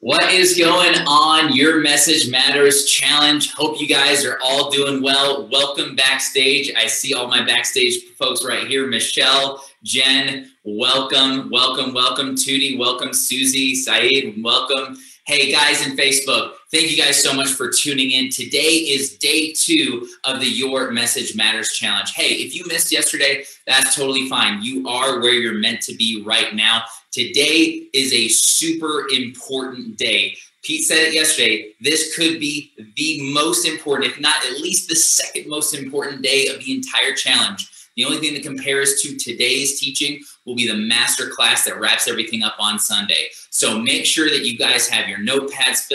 What is going on? Your Message Matters Challenge. Hope you guys are all doing well. Welcome backstage. I see all my backstage folks right here. Michelle, Jen, welcome, welcome, welcome. Tootie, welcome. Susie, Saeed, welcome. Hey guys in Facebook, thank you guys so much for tuning in. Today is day 2 of the Your Message Matters Challenge. Hey, if you missed yesterday, that's totally fine. You are where you're meant to be right now. Today is a super important day. Pete said it yesterday. This could be the most important, if not at least the second most important day of the entire challenge. The only thing that compares to today's teaching will be the master class that wraps everything up on Sunday. So make sure that you guys have your notepads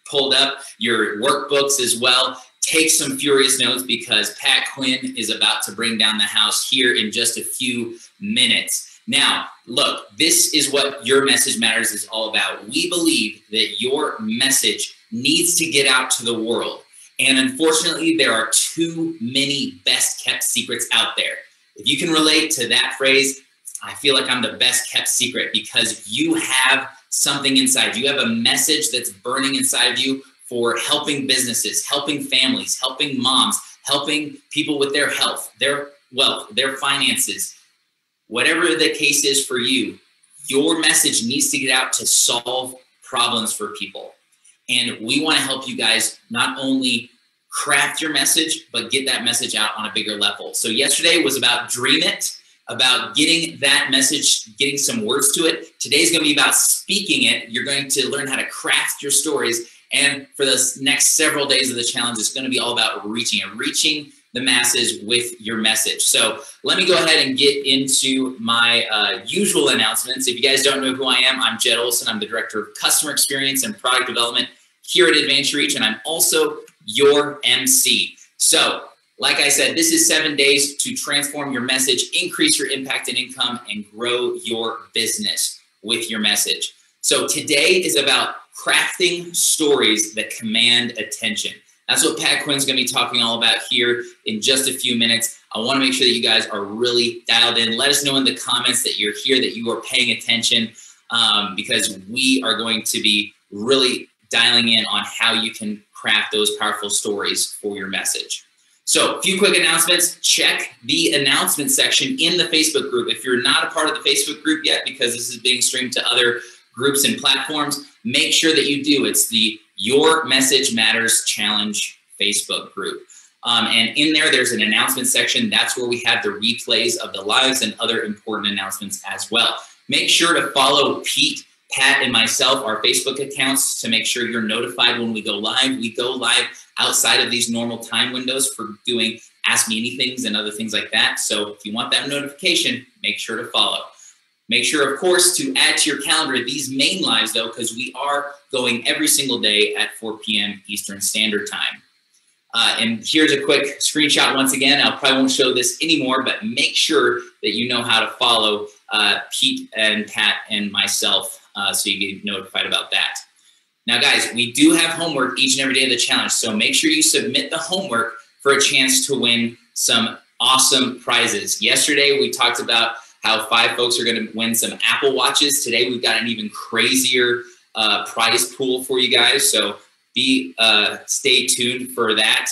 pulled up, your workbooks as well. Take some furious notes because Pat Quinn is about to bring down the house here in just a few minutes. Now, look, this is what Your Message Matters is all about. We believe that your message needs to get out to the world. And unfortunately, there are too many best kept secrets out there. If you can relate to that phrase, I feel like I'm the best kept secret because you have something inside. You have a message that's burning inside of you for helping businesses, helping families, helping moms, helping people with their health, their wealth, their finances. Whatever the case is for you, your message needs to get out to solve problems for people. And we want to help you guys not only craft your message, but get that message out on a bigger level. So yesterday was about dream it, about getting that message, getting some words to it. Today's going to be about speaking it. You're going to learn how to craft your stories. And for the next several days of the challenge, it's going to be all about reaching the masses with your message. So let me go ahead and get into my usual announcements. If you guys don't know who I am, I'm Jed Olson. I'm the Director of Customer Experience and Product Development here at Advanced Reach, and I'm also your MC. So like I said, this is 7 days to transform your message, increase your impact and income, and grow your business with your message. So today is about crafting stories that command attention. That's what Pat Quinn's going to be talking all about here in just a few minutes. I want to make sure that you guys are really dialed in. Let us know in the comments that you're here, that you are paying attention, because we are going to be really dialing in on how you can craft those powerful stories for your message. So a few quick announcements. Check the announcement section in the Facebook group. If you're not a part of the Facebook group yet, because this is being streamed to other groups and platforms, make sure that you do. It's the Your Message Matters Challenge Facebook group. And in there's an announcement section. That's where we have the replays of the lives and other important announcements as well. Make sure to follow Pete, Pat, and myself, our Facebook accounts, to make sure you're notified when we go live. We go live outside of these normal time windows for doing Ask Me Anythings and other things like that. So if you want that notification, make sure to follow. Make sure, of course, to add to your calendar these main lives, though, because we are going every single day at 4 p.m. Eastern Standard Time. And here's a quick screenshot once again. I probably won't show this anymore, but make sure that you know how to follow Pete and Pat and myself so you get notified about that. Now, guys, we do have homework each and every day of the challenge, so make sure you submit the homework for a chance to win some awesome prizes. Yesterday, we talked about how 5 folks are going to win some Apple Watches. Today, we've got an even crazier prize pool for you guys, so stay tuned for that.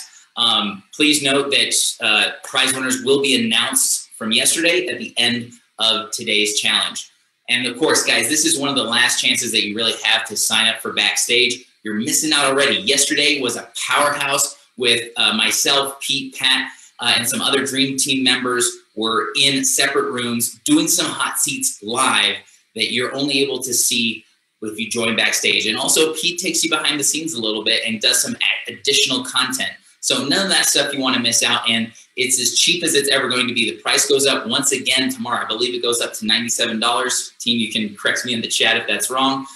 Please note that prize winners will be announced from yesterday at the end of today's challenge. And of course, guys, this is one of the last chances that you really have to sign up for Backstage. You're missing out already. Yesterday was a powerhouse with myself, Pete, Pat, and some other Dream Team members were in separate rooms doing some hot seats live that you're only able to see if you join Backstage. And also, Pete takes you behind the scenes a little bit and does some additional content. So none of that stuff you want to miss out. And it's as cheap as it's ever going to be. The price goes up once again tomorrow. I believe it goes up to $97. Team, you can correct me in the chat if that's wrong.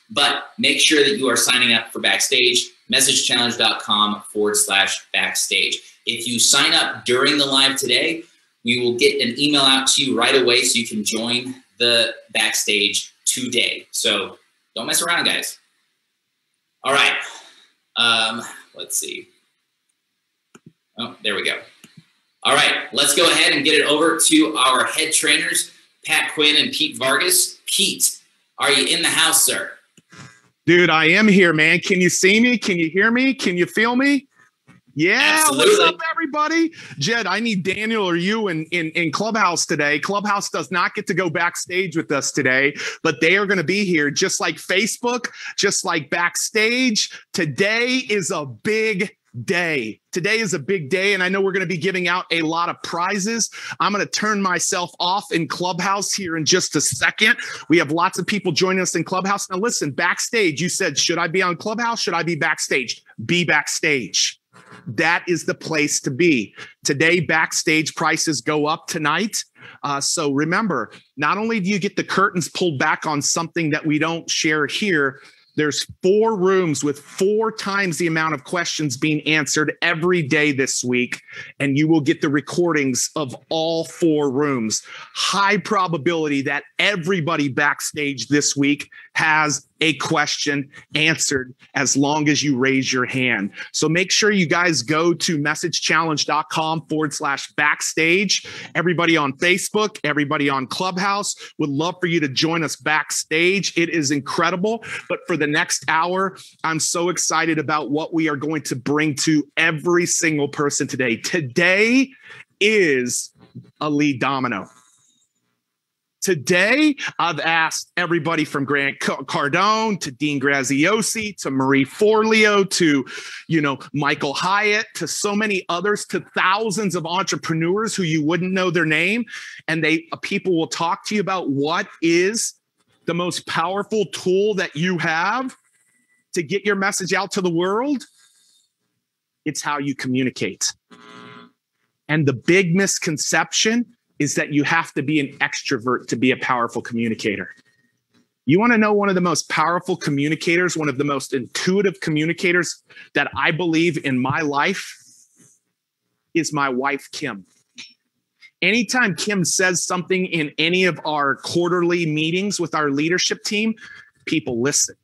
But make sure that you are signing up for Backstage, messagechallenge.com/backstage. If you sign up during the live today, we will get an email out to you right away so you can join the Backstage today. So don't mess around, guys. All right. Let's see. Oh, there we go. All right, let's go ahead and get it over to our head trainers, Pat Quinn and Pete Vargas. Pete, are you in the house, sir? Dude, I am here, man. Can you see me? Can you hear me? Can you feel me? Yeah, absolutely. What's up, everybody? Jed, I need Daniel or you in Clubhouse today. Clubhouse does not get to go backstage with us today, but they are going to be here just like Facebook, just like backstage. Today is a big day. Today is a big day, and I know we're going to be giving out a lot of prizes. I'm going to turn myself off in Clubhouse here in just a second. We have lots of people joining us in Clubhouse. Now listen, backstage, you said, should I be on Clubhouse? Should I be backstage? Be backstage. That is the place to be. Today, backstage prices go up tonight. So remember, not only do you get the curtains pulled back on something that we don't share here, there's 4 rooms with 4 times the amount of questions being answered every day this week, and you will get the recordings of all 4 rooms. High probability that everybody backstage this week has a question answered as long as you raise your hand. So make sure you guys go to messagechallenge.com/backstage. Everybody on Facebook, everybody on Clubhouse, would love for you to join us backstage. It is incredible. But for the next hour, I'm so excited about what we are going to bring to every single person today. Today is a lead domino. Today, I've asked everybody from Grant Cardone to Dean Graziosi to Marie Forleo to, Michael Hyatt to so many others, to thousands of entrepreneurs who you wouldn't know their name. And people will talk to you about what is the most powerful tool that you have to get your message out to the world. It's how you communicate. And the big misconception is that you have to be an extrovert to be a powerful communicator. You want to know one of the most powerful communicators, one of the most intuitive communicators that I believe in my life is my wife, Kim. Anytime Kim says something in any of our quarterly meetings with our leadership team, people listen.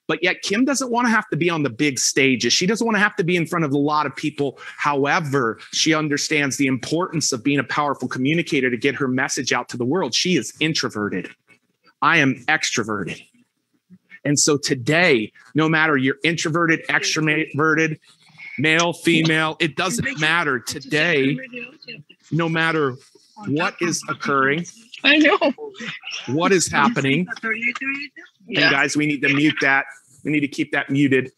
But yet Kim doesn't want to have to be on the big stages. She doesn't want to have to be in front of a lot of people. However, she understands the importance of being a powerful communicator to get her message out to the world. She is introverted. I am extroverted. And so today, no matter you're introverted, extroverted, male, female, it doesn't matter. Today, no matter what is occurring, I know what is happening. And guys, we need to mute that. We need to keep that muted.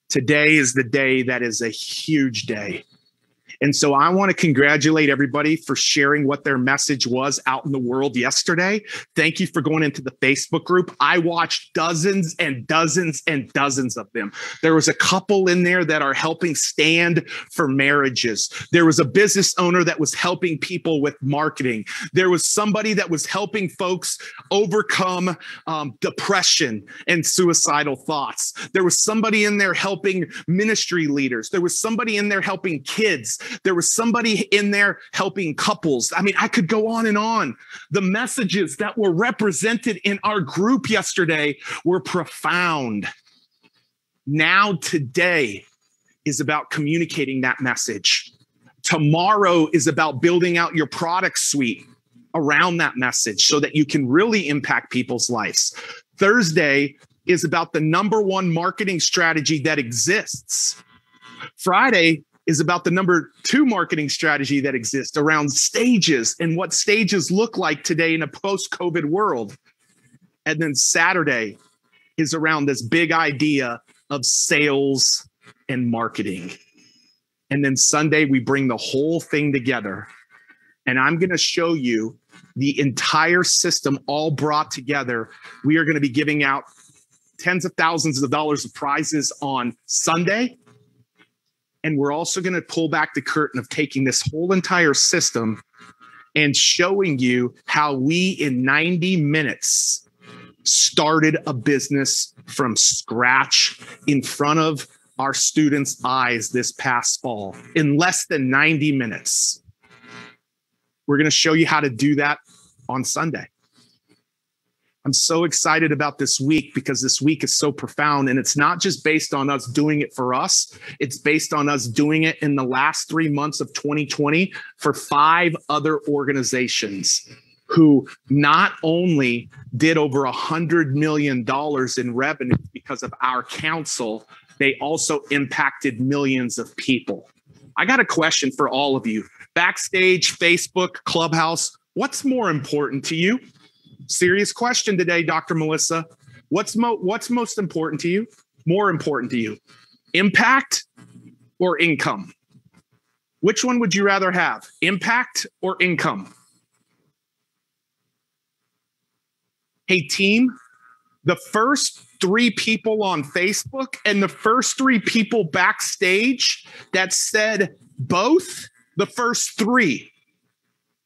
Today is the day that is a huge day. And so I want to congratulate everybody for sharing what their message was out in the world yesterday. Thank you for going into the Facebook group. I watched dozens and dozens and dozens of them. There was a couple in there that are helping stand for marriages. There was a business owner that was helping people with marketing. There was somebody that was helping folks overcome depression and suicidal thoughts. There was somebody in there helping ministry leaders. There was somebody in there helping kids. There was somebody in there helping couples. I mean, I could go on and on. The messages that were represented in our group yesterday were profound. Now, today is about communicating that message. Tomorrow is about building out your product suite around that message so that you can really impact people's lives. Thursday is about the #1 marketing strategy that exists. Friday is about the #2 marketing strategy that exists around stages and what stages look like today in a post-COVID world. And then Saturday is around this big idea of sales and marketing. And then Sunday, we bring the whole thing together. And I'm going to show you the entire system all brought together. We are going to be giving out tens of thousands of dollars of prizes on Sunday. And we're also going to pull back the curtain of taking this whole entire system and showing you how we, in 90 minutes, started a business from scratch in front of our students' eyes this past fall in less than 90 minutes. We're going to show you how to do that on Sunday. I'm so excited about this week because this week is so profound, and it's not just based on us doing it for us. It's based on us doing it in the last 3 months of 2020 for 5 other organizations. who not only did over $100 million in revenue because of our counsel, they also impacted millions of people. I got a question for all of you. Backstage, Facebook, Clubhouse, what's more important to you? Serious question today, Dr. Melissa. What's most important to you? More important to you? Impact or income? Which one would you rather have? Impact or income? Hey, team, the first 3 people on Facebook and the first 3 people backstage that said both, the first 3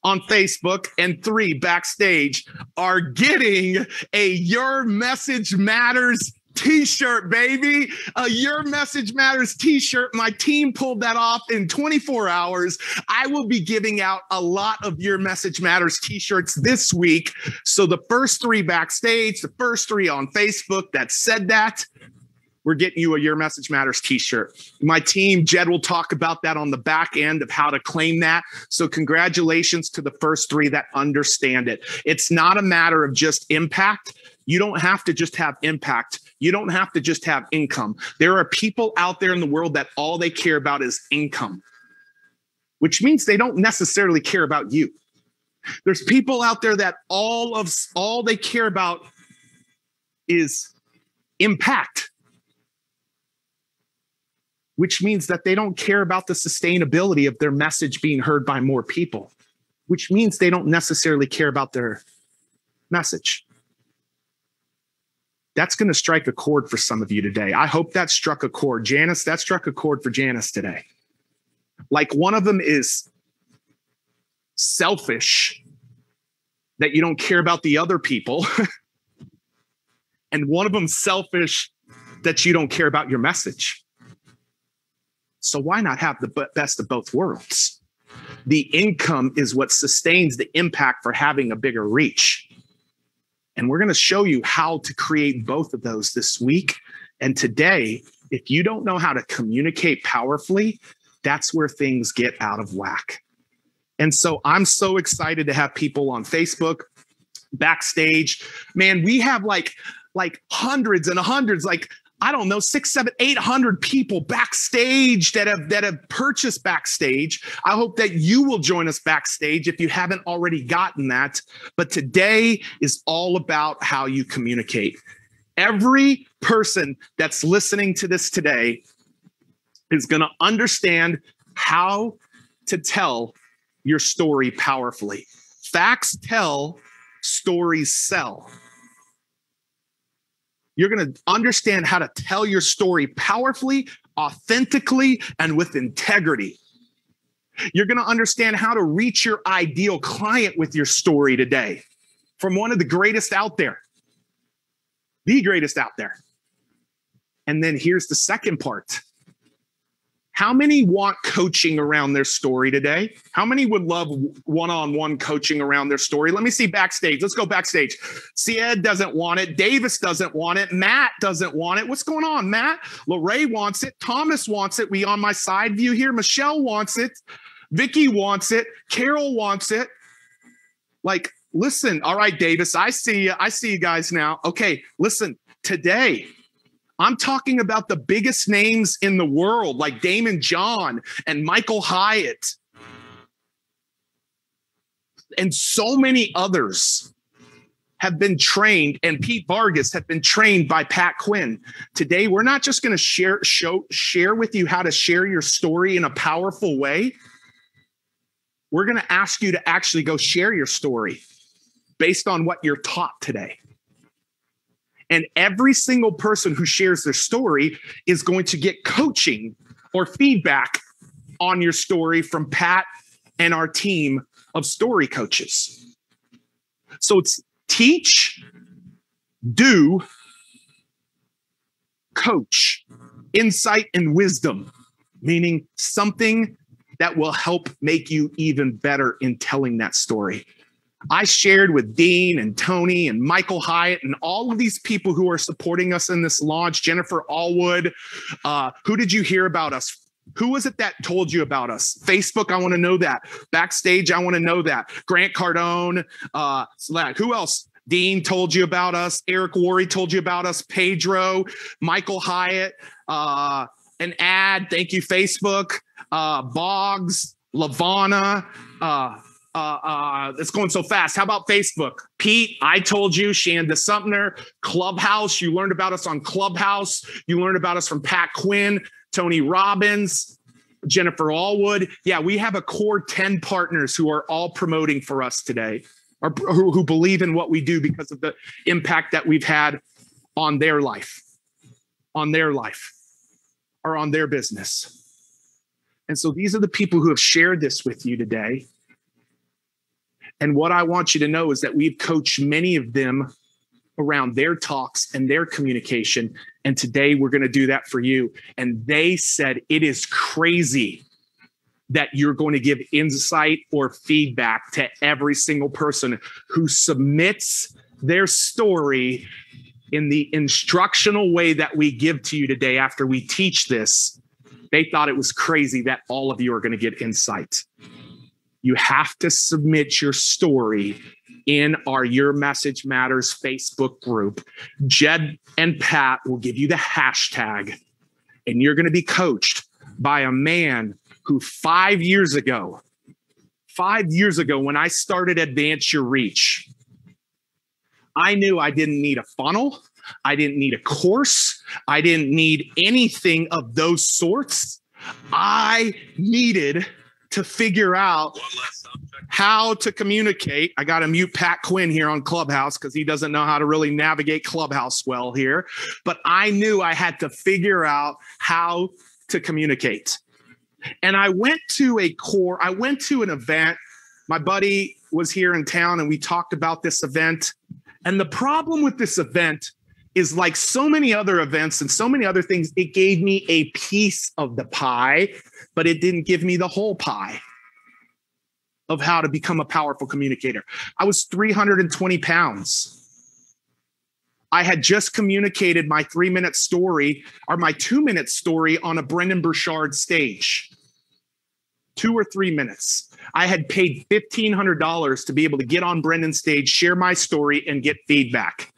on Facebook and 3 backstage are getting a Your Message Matters t-shirt, baby. A Your Message Matters t-shirt. My team pulled that off in 24 hours. I will be giving out a lot of Your Message Matters t-shirts this week. So the first 3 backstage, the first 3 on Facebook that said that, we're getting you a Your Message Matters t-shirt. My team, Jed, will talk about that on the back end of how to claim that. So congratulations to the first 3 that understand it. It's not a matter of just impact. You don't have to just have impact. You don't have to just have income. There are people out there in the world that all they care about is income, which means they don't necessarily care about you. There's people out there that all they care about is impact, which means that they don't care about the sustainability of their message being heard by more people, which means they don't necessarily care about their message. That's going to strike a chord for some of you today. I hope that struck a chord. Janice, that struck a chord for Janice today. Like one of them is selfish, that you don't care about the other people. And one of them selfish, that you don't care about your message. So why not have the best of both worlds? The income is what sustains the impact for having a bigger reach. And we're going to show you how to create both of those this week. And today, if you don't know how to communicate powerfully, that's where things get out of whack. And so I'm so excited to have people on Facebook, backstage. Man, we have like hundreds and hundreds, I don't know, 600, 700, 800 people backstage that have purchased backstage. I hope that you will join us backstage if you haven't already gotten that. But today is all about how you communicate. Every person that's listening to this today is going to understand how to tell your story powerfully. Facts tell, stories sell. You're going to understand how to tell your story powerfully, authentically, and with integrity. You're going to understand how to reach your ideal client with your story today from one of the greatest out there, the greatest out there. And then here's the second part. How many want coaching around their story today? How many would love one-on-one coaching around their story? Let me see backstage. Let's go backstage. Sied doesn't want it. Davis doesn't want it. Matt doesn't want it. What's going on, Matt? Lorraine wants it. Thomas wants it. We on my side view here. Michelle wants it. Vicky wants it. Carol wants it. Listen. All right, Davis, I see you. I see you guys now. Okay, listen. Today, I'm talking about the biggest names in the world, like Damon John and Michael Hyatt and so many others have been trained, and Pete Vargas have been trained by Pat Quinn. Today, we're not just going to share with you how to share your story in a powerful way. We're going to ask you to actually go share your story based on what you're taught today. And every single person who shares their story is going to get coaching or feedback on your story from Pat and our team of story coaches. So it's teach, do, coach, insight and wisdom, meaning something that will help make you even better in telling that story. I shared with Dean and Tony and Michael Hyatt and all of these people who are supporting us in this launch. Jennifer Allwood, who did you hear about us? Who was it that told you about us? Facebook, I want to know that. Backstage, I want to know that. Grant Cardone, who else? Dean told you about us. Eric Worre told you about us. Pedro, Michael Hyatt, an ad. Thank you, Facebook. Boggs, Lavana. It's going so fast. How about Facebook? Pete, I told you. Shanda Sumner, Clubhouse. You learned about us on Clubhouse. You learned about us from Pat Quinn, Tony Robbins, Jennifer Allwood. Yeah, we have a core 10 partners who are all promoting for us today, or who believe in what we do because of the impact that we've had on their life, or on their business. And so these are the people who have shared this with you today. And what I want you to know is that we've coached many of them around their talks and their communication. And today we're going to do that for you. And they said it is crazy that you're going to give insight or feedback to every single person who submits their story in the instructional way that we give to you today after we teach this. They thought it was crazy that all of you are going to get insight. You have to submit your story in our Your Message Matters Facebook group. Jed and Pat will give you the hashtag, and you're going to be coached by a man who 5 years ago, when I started Advance Your Reach, I knew I didn't need a funnel. I didn't need a course. I didn't need anything of those sorts. I needed to figure out how to communicate. I got to mute Pat Quinn here on Clubhouse because he doesn't know how to really navigate Clubhouse well here. But I knew I had to figure out how to communicate. And I went to an event. My buddy was here in town and we talked about this event. And the problem with this event is, like so many other events and so many other things, it gave me a piece of the pie, but it didn't give me the whole pie of how to become a powerful communicator. I was 320 pounds. I had just communicated my 3-minute story, or my 2-minute story, on a Brendan Burchard stage. 2 or 3 minutes. I had paid $1,500 to be able to get on Brendan's stage, share my story, and get feedback.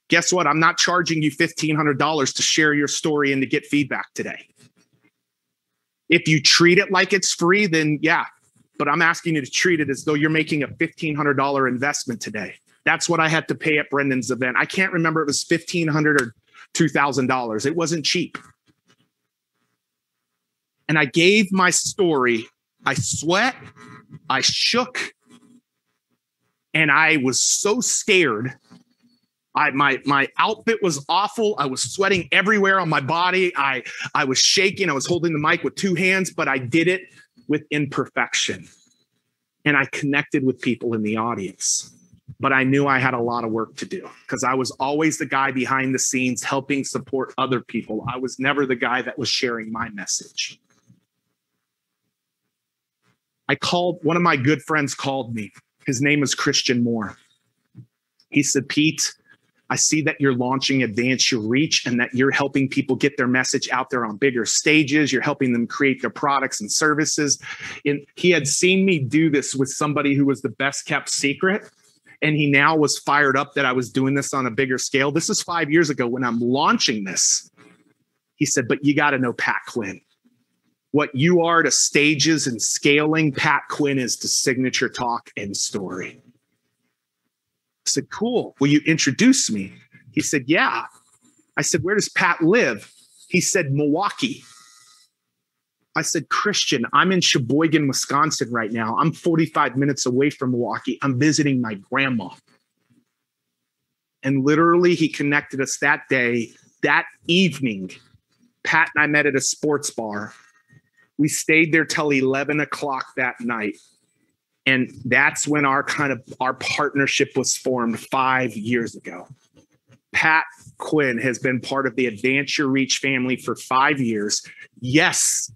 Guess what? I'm not charging you $1,500 to share your story and to get feedback today. If you treat it like it's free, then yeah, but I'm asking you to treat it as though you're making a $1,500 investment today. That's what I had to pay at Brendan's event. I can't remember if it was $1,500 or $2,000. It wasn't cheap. And I gave my story. I sweat, I shook, and I was so scared. My outfit was awful. I was sweating everywhere on my body. I was shaking. I was holding the mic with 2 hands, but I did it with imperfection. And I connected with people in the audience. But I knew I had a lot of work to do because I was always the guy behind the scenes helping support other people. I was never the guy that was sharing my message. One of my good friends called me. His name is Christian Moore. He said, Pete, I see that you're launching Advance Your Reach and that you're helping people get their message out there on bigger stages. You're helping them create their products and services. And he had seen me do this with somebody who was the best kept secret. And he now was fired up that I was doing this on a bigger scale. This is 5 years ago when I'm launching this. He said, but you got to know Pat Quinn. What you are to stages and scaling, Pat Quinn is to signature talk and story. I said, cool. Will you introduce me? He said, yeah. I said, where does Pat live? He said, Milwaukee. I said, Christian, I'm in Sheboygan, Wisconsin right now. I'm 45 minutes away from Milwaukee. I'm visiting my grandma. And literally, he connected us that day. That evening, Pat and I met at a sports bar. We stayed there till 11 o'clock that night. And that's when our partnership was formed 5 years ago. Pat Quinn has been part of the Advance Your Reach family for 5 years. Yes,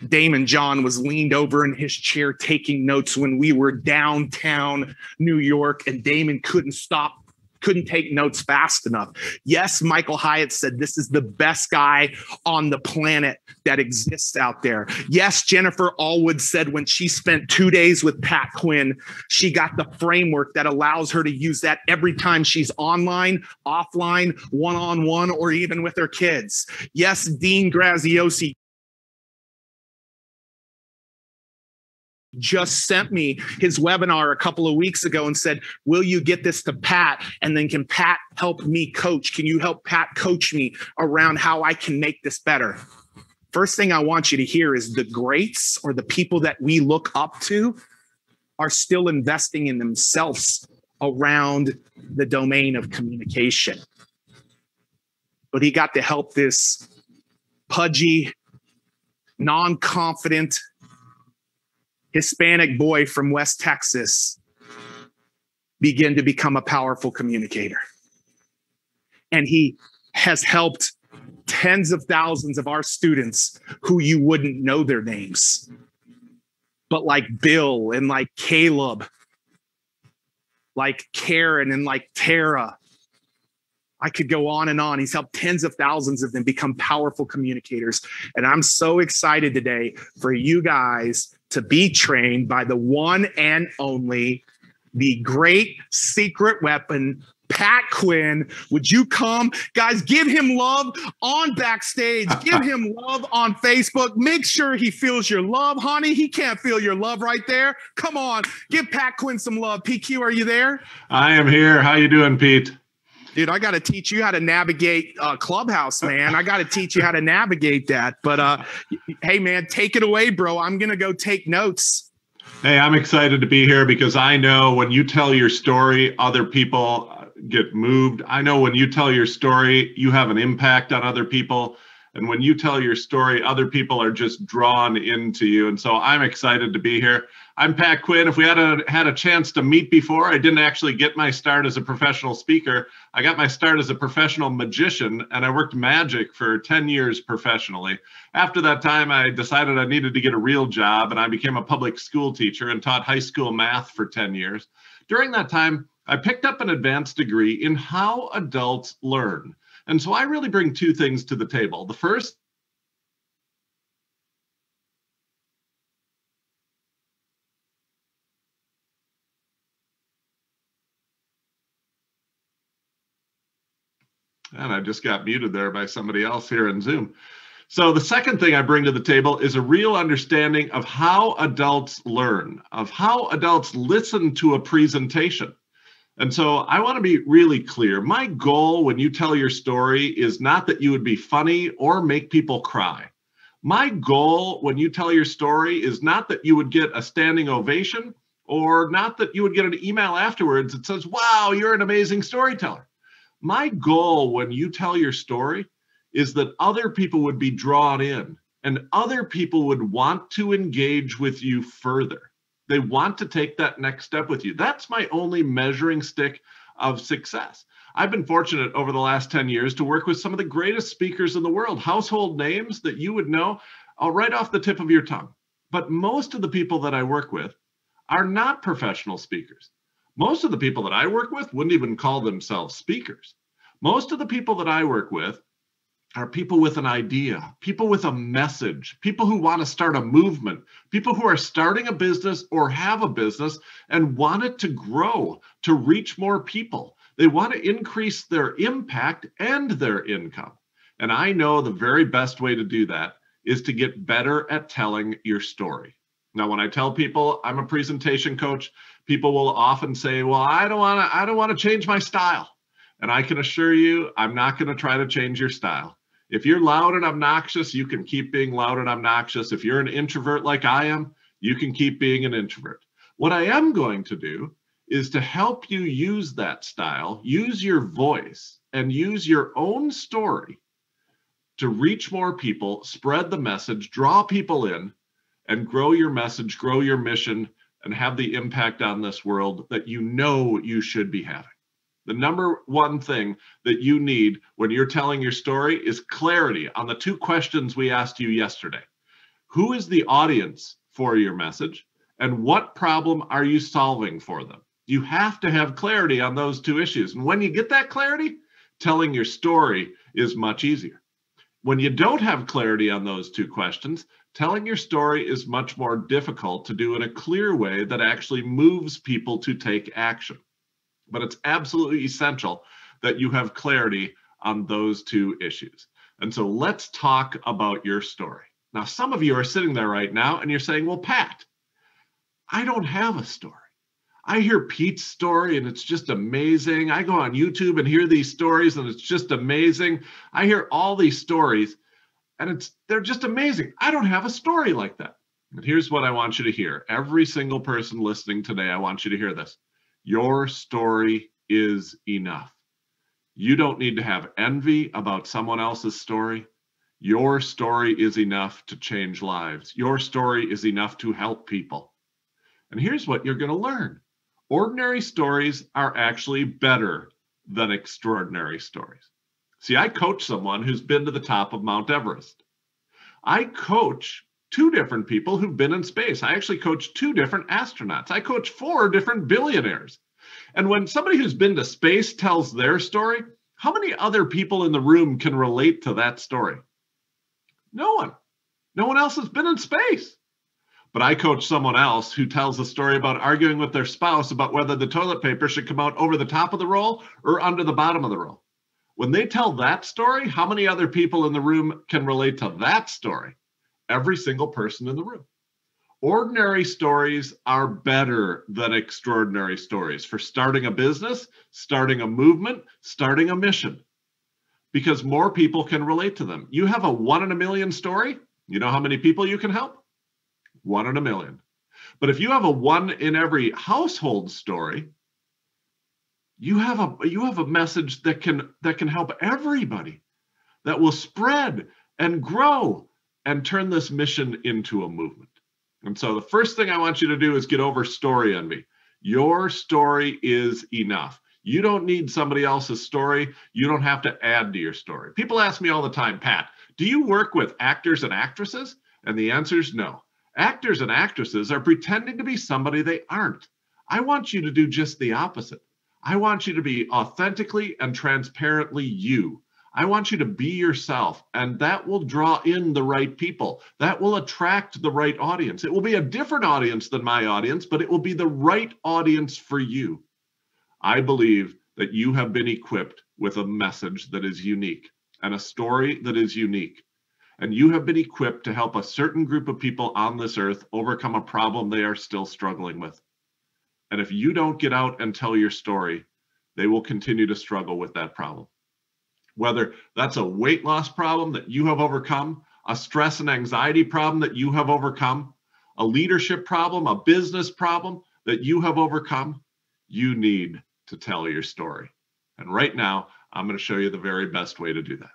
Damon John was leaned over in his chair taking notes when we were downtown New York, and Damon couldn't stop couldn't take notes fast enough. Yes, Michael Hyatt said this is the best guy on the planet that exists out there. Yes, Jennifer Allwood said when she spent 2 days with Pat Quinn, she got the framework that allows her to use that every time she's online, offline, one-on-one, or even with her kids. Yes, Dean Graziosi just sent me his webinar a couple of weeks ago and said, will you get this to Pat? And then can Pat help me coach? Can you help Pat coach me around how I can make this better? First thing I want you to hear is the greats, or the people that we look up to, are still investing in themselves around the domain of communication. But he got to help this pudgy, non-confident Hispanic boy from West Texas begin to become a powerful communicator. And he has helped tens of thousands of our students who you wouldn't know their names, but like Bill and like Caleb, like Karen and like Tara. I could go on and on. He's helped tens of thousands of them become powerful communicators. And I'm so excited today for you guys to be trained by the one and only, the great secret weapon, Pat Quinn. Would you come? Guys, give him love on Backstage. Give him love on Facebook. Make sure he feels your love, honey. He can't feel your love right there. Come on, give Pat Quinn some love. PQ, are you there? I am here. How you doing, Pete? Dude, I got to teach you how to navigate Clubhouse, man. I got to teach you how to navigate that. But hey, man, take it away, bro. I'm going to go take notes. Hey, I'm excited to be here because I know when you tell your story, other people get moved. I know when you tell your story, you have an impact on other people. And when you tell your story, other people are just drawn into you. And so I'm excited to be here. I'm Pat Quinn. If we had a chance to meet before, I didn't actually get my start as a professional speaker. I got my start as a professional magician, and I worked magic for 10 years professionally. After that time, I decided I needed to get a real job, and I became a public school teacher and taught high school math for 10 years. During that time, I picked up an advanced degree in how adults learn. And so I really bring two things to the table. The first, and I just got muted there by somebody else here in Zoom. So the second thing I bring to the table is a real understanding of how adults learn, of how adults listen to a presentation. And so I want to be really clear. My goal when you tell your story is not that you would be funny or make people cry. My goal when you tell your story is not that you would get a standing ovation, or not that you would get an email afterwards that says, wow, you're an amazing storyteller. My goal when you tell your story is that other people would be drawn in and other people would want to engage with you further. They want to take that next step with you. That's my only measuring stick of success. I've been fortunate over the last 10 years to work with some of the greatest speakers in the world, household names that you would know right off the tip of your tongue. But most of the people that I work with are not professional speakers. Most of the people that I work with wouldn't even call themselves speakers. Most of the people that I work with are people with an idea, people with a message, people who want to start a movement, people who are starting a business or have a business and want it to grow, to reach more people. They want to increase their impact and their income. And I know the very best way to do that is to get better at telling your story. Now, when I tell people I'm a presentation coach, people will often say, well, I don't want to change my style. And I can assure you, I'm not going to try to change your style. If you're loud and obnoxious, you can keep being loud and obnoxious. If you're an introvert like I am, you can keep being an introvert. What I am going to do is to help you use that style, use your voice, and use your own story to reach more people, spread the message, draw people in, and grow your message, grow your mission, and have the impact on this world that you know you should be having. The number one thing that you need when you're telling your story is clarity on the two questions we asked you yesterday. Who is the audience for your message, and what problem are you solving for them? You have to have clarity on those two issues. And when you get that clarity, telling your story is much easier. When you don't have clarity on those two questions, telling your story is much more difficult to do in a clear way that actually moves people to take action. But it's absolutely essential that you have clarity on those two issues. And so let's talk about your story. Now, some of you are sitting there right now and you're saying, well, Pat, I don't have a story. I hear Pete's story and it's just amazing. I go on YouTube and hear these stories and it's just amazing. I hear all these stories and they're just amazing. I don't have a story like that. And here's what I want you to hear. Every single person listening today, I want you to hear this. Your story is enough. You don't need to have envy about someone else's story. Your story is enough to change lives. Your story is enough to help people. And here's what you're going to learn. Ordinary stories are actually better than extraordinary stories. See, I coach someone who's been to the top of Mount Everest. I coach two different people who've been in space. I actually coach two different astronauts. I coach 4 different billionaires. And when somebody who's been to space tells their story, how many other people in the room can relate to that story? No one. No one else has been in space. But I coach someone else who tells a story about arguing with their spouse about whether the toilet paper should come out over the top of the roll or under the bottom of the roll. When they tell that story, how many other people in the room can relate to that story? Every single person in the room. Ordinary stories are better than extraordinary stories for starting a business, starting a movement, starting a mission, because more people can relate to them. You have a 1 in a million story. You know how many people you can help? 1 in a million. But if you have a 1 in every household story, you have a message that can help everybody, that will spread and grow and turn this mission into a movement. And so the first thing I want you to do is get over story envy. Your story is enough. You don't need somebody else's story. You don't have to add to your story. People ask me all the time, Pat, do you work with actors and actresses? And the answer is no. Actors and actresses are pretending to be somebody they aren't. I want you to do just the opposite. I want you to be authentically and transparently you. I want you to be yourself, and that will draw in the right people. That will attract the right audience. It will be a different audience than my audience, but it will be the right audience for you. I believe that you have been equipped with a message that is unique and a story that is unique. And you have been equipped to help a certain group of people on this earth overcome a problem they are still struggling with. And if you don't get out and tell your story, they will continue to struggle with that problem. Whether that's a weight loss problem that you have overcome, a stress and anxiety problem that you have overcome, a leadership problem, a business problem that you have overcome, you need to tell your story. And right now, I'm going to show you the very best way to do that.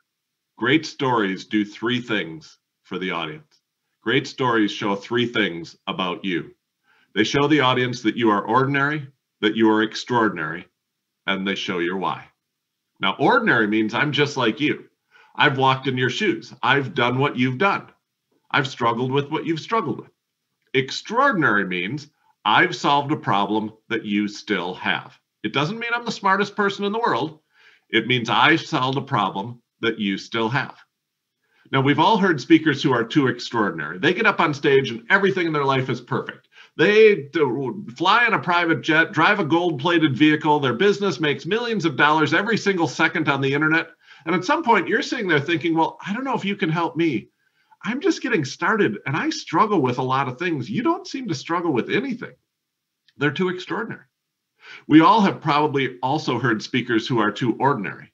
Great stories do 3 things for the audience. Great stories show 3 things about you. They show the audience that you are ordinary, that you are extraordinary, and they show your why. Now, ordinary means I'm just like you. I've walked in your shoes. I've done what you've done. I've struggled with what you've struggled with. Extraordinary means I've solved a problem that you still have. It doesn't mean I'm the smartest person in the world. It means I've solved a problem that you still have. Now, we've all heard speakers who are too extraordinary. They get up on stage and everything in their life is perfect. They fly on a private jet, drive a gold-plated vehicle. Their business makes millions of dollars every single second on the internet. And at some point, you're sitting there thinking, well, I don't know if you can help me. I'm just getting started, and I struggle with a lot of things. You don't seem to struggle with anything. They're too extraordinary. We all have probably also heard speakers who are too ordinary.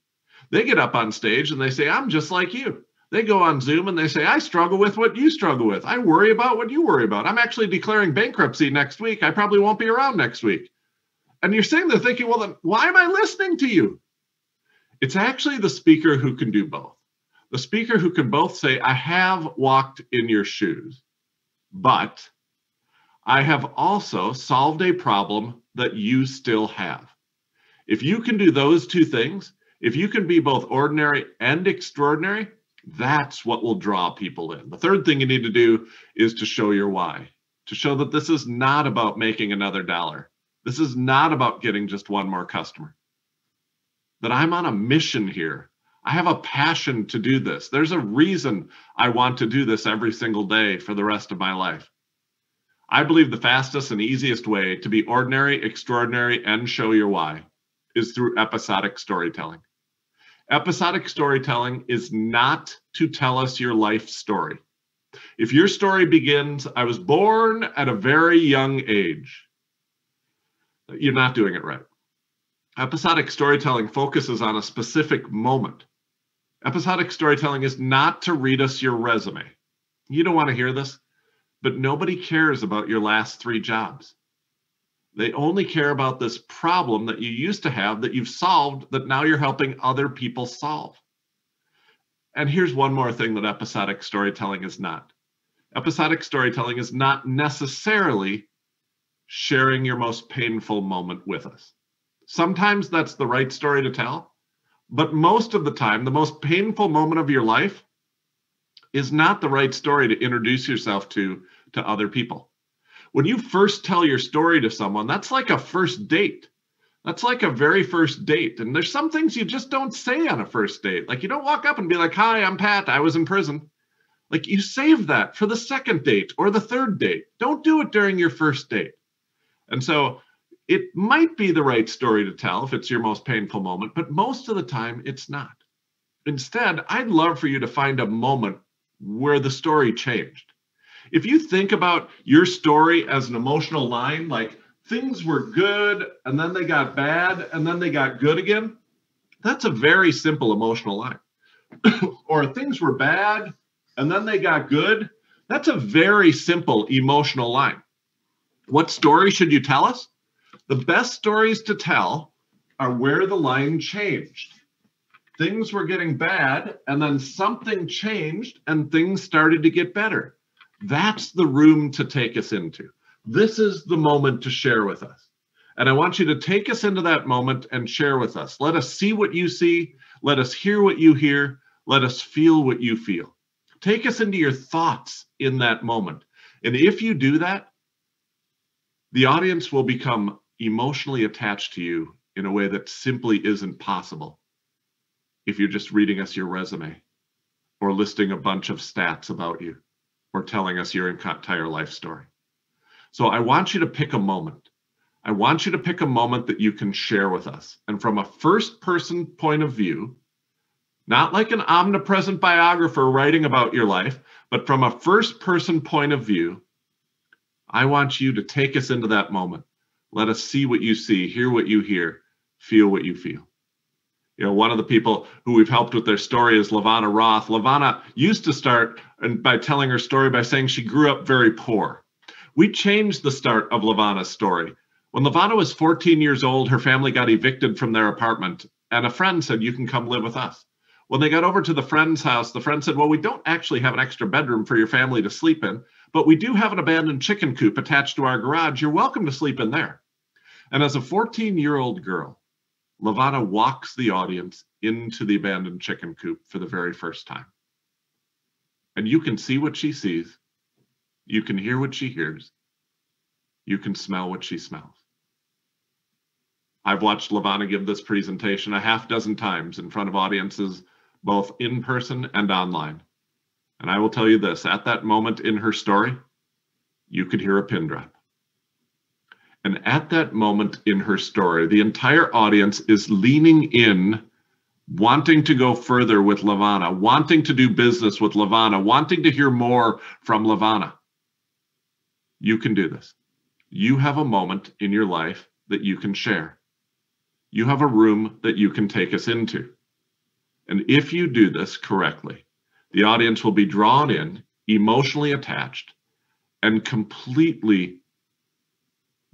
They get up on stage and they say, I'm just like you. They go on Zoom and they say, I struggle with what you struggle with. I worry about what you worry about. I'm actually declaring bankruptcy next week. I probably won't be around next week. And you're sitting there thinking, well, then why am I listening to you? It's actually the speaker who can do both. The speaker who can both say, I have walked in your shoes, but I have also solved a problem that you still have. If you can do those 2 things, if you can be both ordinary and extraordinary, that's what will draw people in. The third thing you need to do is to show your why, to show that this is not about making another dollar. This is not about getting just one more customer. That I'm on a mission here. I have a passion to do this. There's a reason I want to do this every single day for the rest of my life. I believe the fastest and easiest way to be ordinary, extraordinary, and show your why is through episodic storytelling. Episodic storytelling is not to tell us your life story. If your story begins, I was born at a very young age, you're not doing it right. Episodic storytelling focuses on a specific moment. Episodic storytelling is not to read us your resume. You don't want to hear this, but nobody cares about your last 3 jobs. They only care about this problem that you used to have that you've solved, that now you're helping other people solve. And here's one more thing that episodic storytelling is not. Episodic storytelling is not necessarily sharing your most painful moment with us. Sometimes that's the right story to tell, but most of the time, the most painful moment of your life is not the right story to introduce yourself to other people. When you first tell your story to someone, that's like a first date. That's like a very first date. And there's some things you just don't say on a first date. Like you don't walk up and be like, hi, I'm Pat, I was in prison. Like you save that for the second date or the third date. Don't do it during your first date. And so it might be the right story to tell if it's your most painful moment, but most of the time it's not. Instead, I'd love for you to find a moment where the story changed. If you think about your story as an emotional line, like things were good and then they got bad and then they got good again, that's a very simple emotional line. Or things were bad and then they got good, that's a very simple emotional line. What story should you tell us? The best stories to tell are where the line changed. Things were getting bad and then something changed and things started to get better. That's the room to take us into. This is the moment to share with us. And I want you to take us into that moment and share with us. Let us see what you see. Let us hear what you hear. Let us feel what you feel. Take us into your thoughts in that moment. And if you do that, the audience will become emotionally attached to you in a way that simply isn't possible if you're just reading us your resume or listing a bunch of stats about you or telling us your entire life story. So I want you to pick a moment. I want you to pick a moment that you can share with us. And from a first person point of view, not like an omnipresent biographer writing about your life, but from a first person point of view, I want you to take us into that moment. Let us see what you see, hear what you hear, feel what you feel. You know, one of the people who we've helped with their story is Lavana Roth. Lavana used to start by telling her story by saying she grew up very poor. We changed the start of Lavana's story. When Lavana was 14 years old, her family got evicted from their apartment, and a friend said, you can come live with us. When they got over to the friend's house, the friend said, well, we don't actually have an extra bedroom for your family to sleep in, but we do have an abandoned chicken coop attached to our garage. You're welcome to sleep in there. And as a 14-year-old girl, Lavana walks the audience into the abandoned chicken coop for the very first time. And you can see what she sees. You can hear what she hears. You can smell what she smells. I've watched Lavana give this presentation a half dozen times in front of audiences, both in person and online. And I will tell you this, at that moment in her story, you could hear a pin drop. And at that moment in her story, the entire audience is leaning in, wanting to go further with Lavana, wanting to do business with Lavana, wanting to hear more from Lavana. You can do this. You have a moment in your life that you can share. You have a room that you can take us into. And if you do this correctly, the audience will be drawn in, emotionally attached, and completely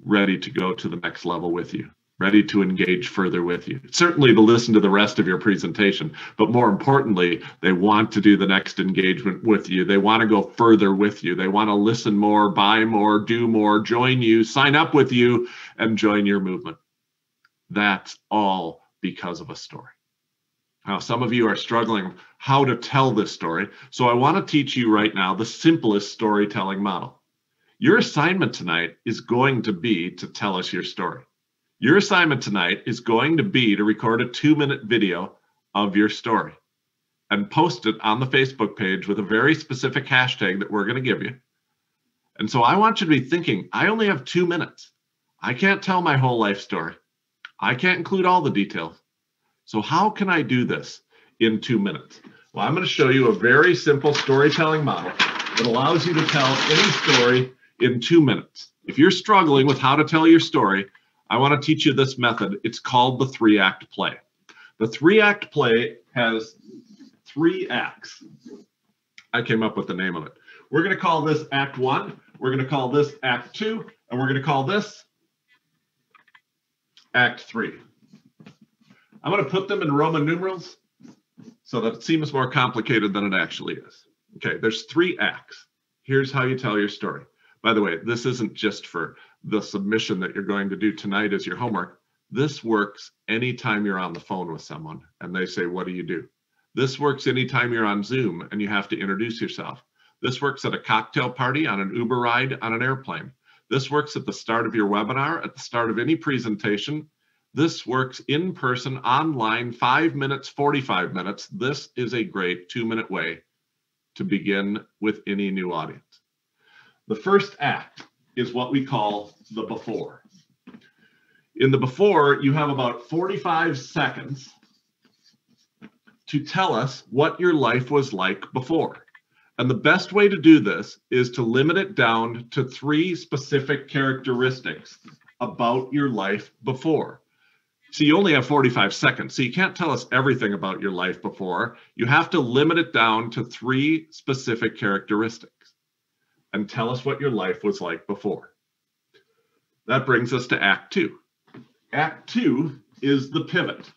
ready to go to the next level with you, ready to engage further with you. Certainly to listen to the rest of your presentation, but more importantly, they want to do the next engagement with you. They want to go further with you. They want to listen more, buy more, do more, join you, sign up with you, and join your movement. That's all because of a story. Now, some of you are struggling how to tell this story. So I want to teach you right now the simplest storytelling model. Your assignment tonight is going to be to tell us your story. Your assignment tonight is going to be to record a 2-minute video of your story and post it on the Facebook page with a very specific hashtag that we're going to give you. And so I want you to be thinking, I only have 2 minutes. I can't tell my whole life story. I can't include all the details. So how can I do this in 2 minutes? Well, I'm going to show you a very simple storytelling model that allows you to tell any story in 2 minutes. If you're struggling with how to tell your story, I want to teach you this method. It's called the 3-act play. The 3-act play has 3 acts. I came up with the name of it. We're going to call this Act 1. We're going to call this Act 2. And we're going to call this Act 3. I'm going to put them in Roman numerals so that it seems more complicated than it actually is. Okay, there's 3 acts. Here's how you tell your story. By the way, this isn't just for the submission that you're going to do tonight as your homework. This works anytime you're on the phone with someone and they say, what do you do? This works anytime you're on Zoom and you have to introduce yourself. This works at a cocktail party, on an Uber ride, on an airplane. This works at the start of your webinar, at the start of any presentation. This works in person, online, 5 minutes, 45 minutes. This is a great 2-minute way to begin with any new audience. The first act is what we call the before. In the before, you have about 45 seconds to tell us what your life was like before. And the best way to do this is to limit it down to 3 specific characteristics about your life before. So you only have 45 seconds, so you can't tell us everything about your life before. You have to limit it down to 3 specific characteristics and tell us what your life was like before. That brings us to Act 2. Act 2 is the pivot.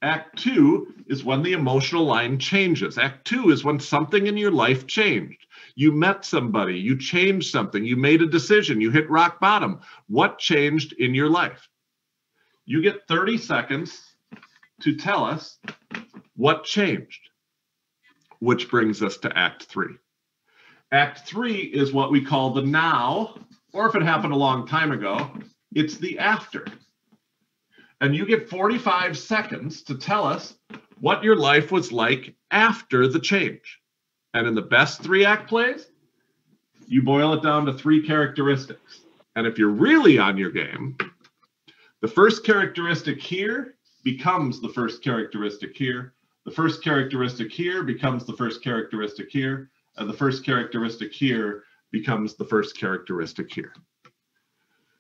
Act 2 is when the emotional line changes. Act 2 is when something in your life changed. You met somebody, you changed something, you made a decision, you hit rock bottom. What changed in your life? You get 30 seconds to tell us what changed, which brings us to Act 3. Act 3 is what we call the now, or if it happened a long time ago, it's the after. And you get 45 seconds to tell us what your life was like after the change. And in the best 3-act plays, you boil it down to 3 characteristics. And if you're really on your game, the first characteristic here becomes the first characteristic here. The first characteristic here becomes the first characteristic here. And the first characteristic here becomes the first characteristic here.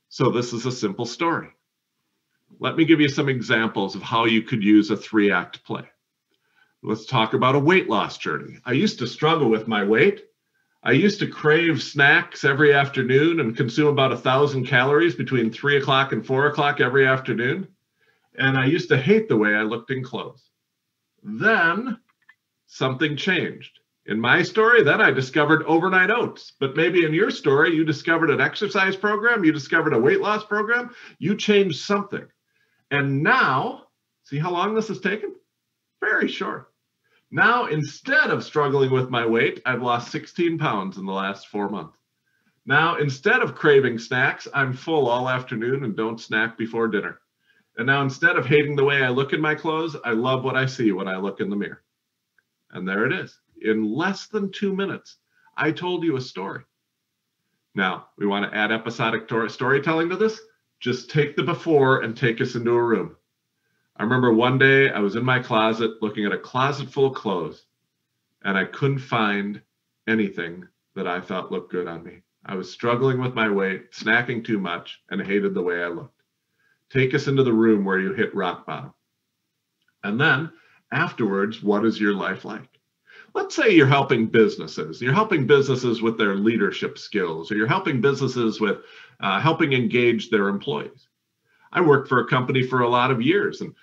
So this is a simple story. Let me give you some examples of how you could use a 3-act play. Let's talk about a weight loss journey. I used to struggle with my weight. I used to crave snacks every afternoon and consume about 1,000 calories between 3 o'clock and 4 o'clock every afternoon. And I used to hate the way I looked in clothes. Then something changed. In my story, then I discovered overnight oats. But maybe in your story, you discovered an exercise program, you discovered a weight loss program, you changed something. And now, see how long this has taken? Very short. Now, instead of struggling with my weight, I've lost 16 pounds in the last 4 months. Now, instead of craving snacks, I'm full all afternoon and don't snack before dinner. And now, instead of hating the way I look in my clothes, I love what I see when I look in the mirror. And there it is. In less than 2 minutes, I told you a story. Now, we want to add episodic storytelling to this. Just take the before and take us into a room. I remember one day I was in my closet looking at a closet full of clothes, and I couldn't find anything that I thought looked good on me. I was struggling with my weight, snacking too much, and hated the way I looked. Take us into the room where you hit rock bottom. And then afterwards, what is your life like? Let's say you're helping businesses. You're helping businesses with their leadership skills, or you're helping businesses with helping engage their employees. I worked for a company for a lot of years, and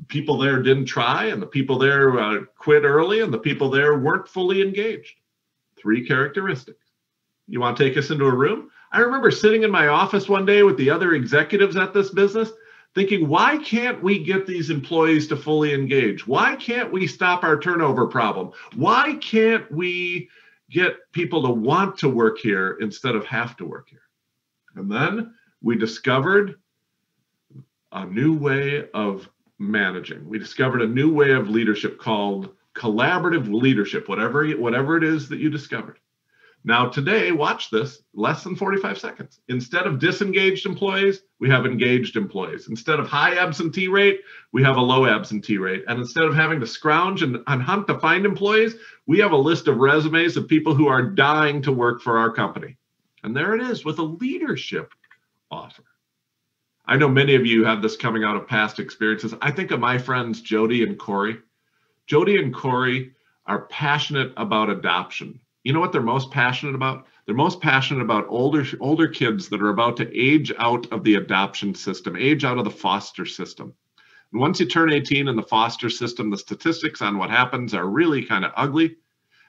people there didn't try, and the people there quit early, and the people there weren't fully engaged. 3 characteristics. You want to take us into a room? I remember sitting in my office one day with the other executives at this business thinking, why can't we get these employees to fully engage? Why can't we stop our turnover problem? Why can't we get people to want to work here instead of have to work here. And then we discovered a new way of managing. We discovered a new way of leadership called collaborative leadership, whatever it is that you discovered. Now today, watch this, less than 45 seconds. Instead of disengaged employees, we have engaged employees. Instead of high absentee rate, we have a low absentee rate. And instead of having to scrounge and hunt to find employees, we have a list of resumes of people who are dying to work for our company. And there it is with a leadership offer. I know many of you have this coming out of past experiences. I think of my friends, Jody and Corey. Jody and Corey are passionate about adoption. You know what they're most passionate about? They're most passionate about older kids that are about to age out of the adoption system, age out of the foster system. And once you turn 18 in the foster system, the statistics on what happens are really kind of ugly.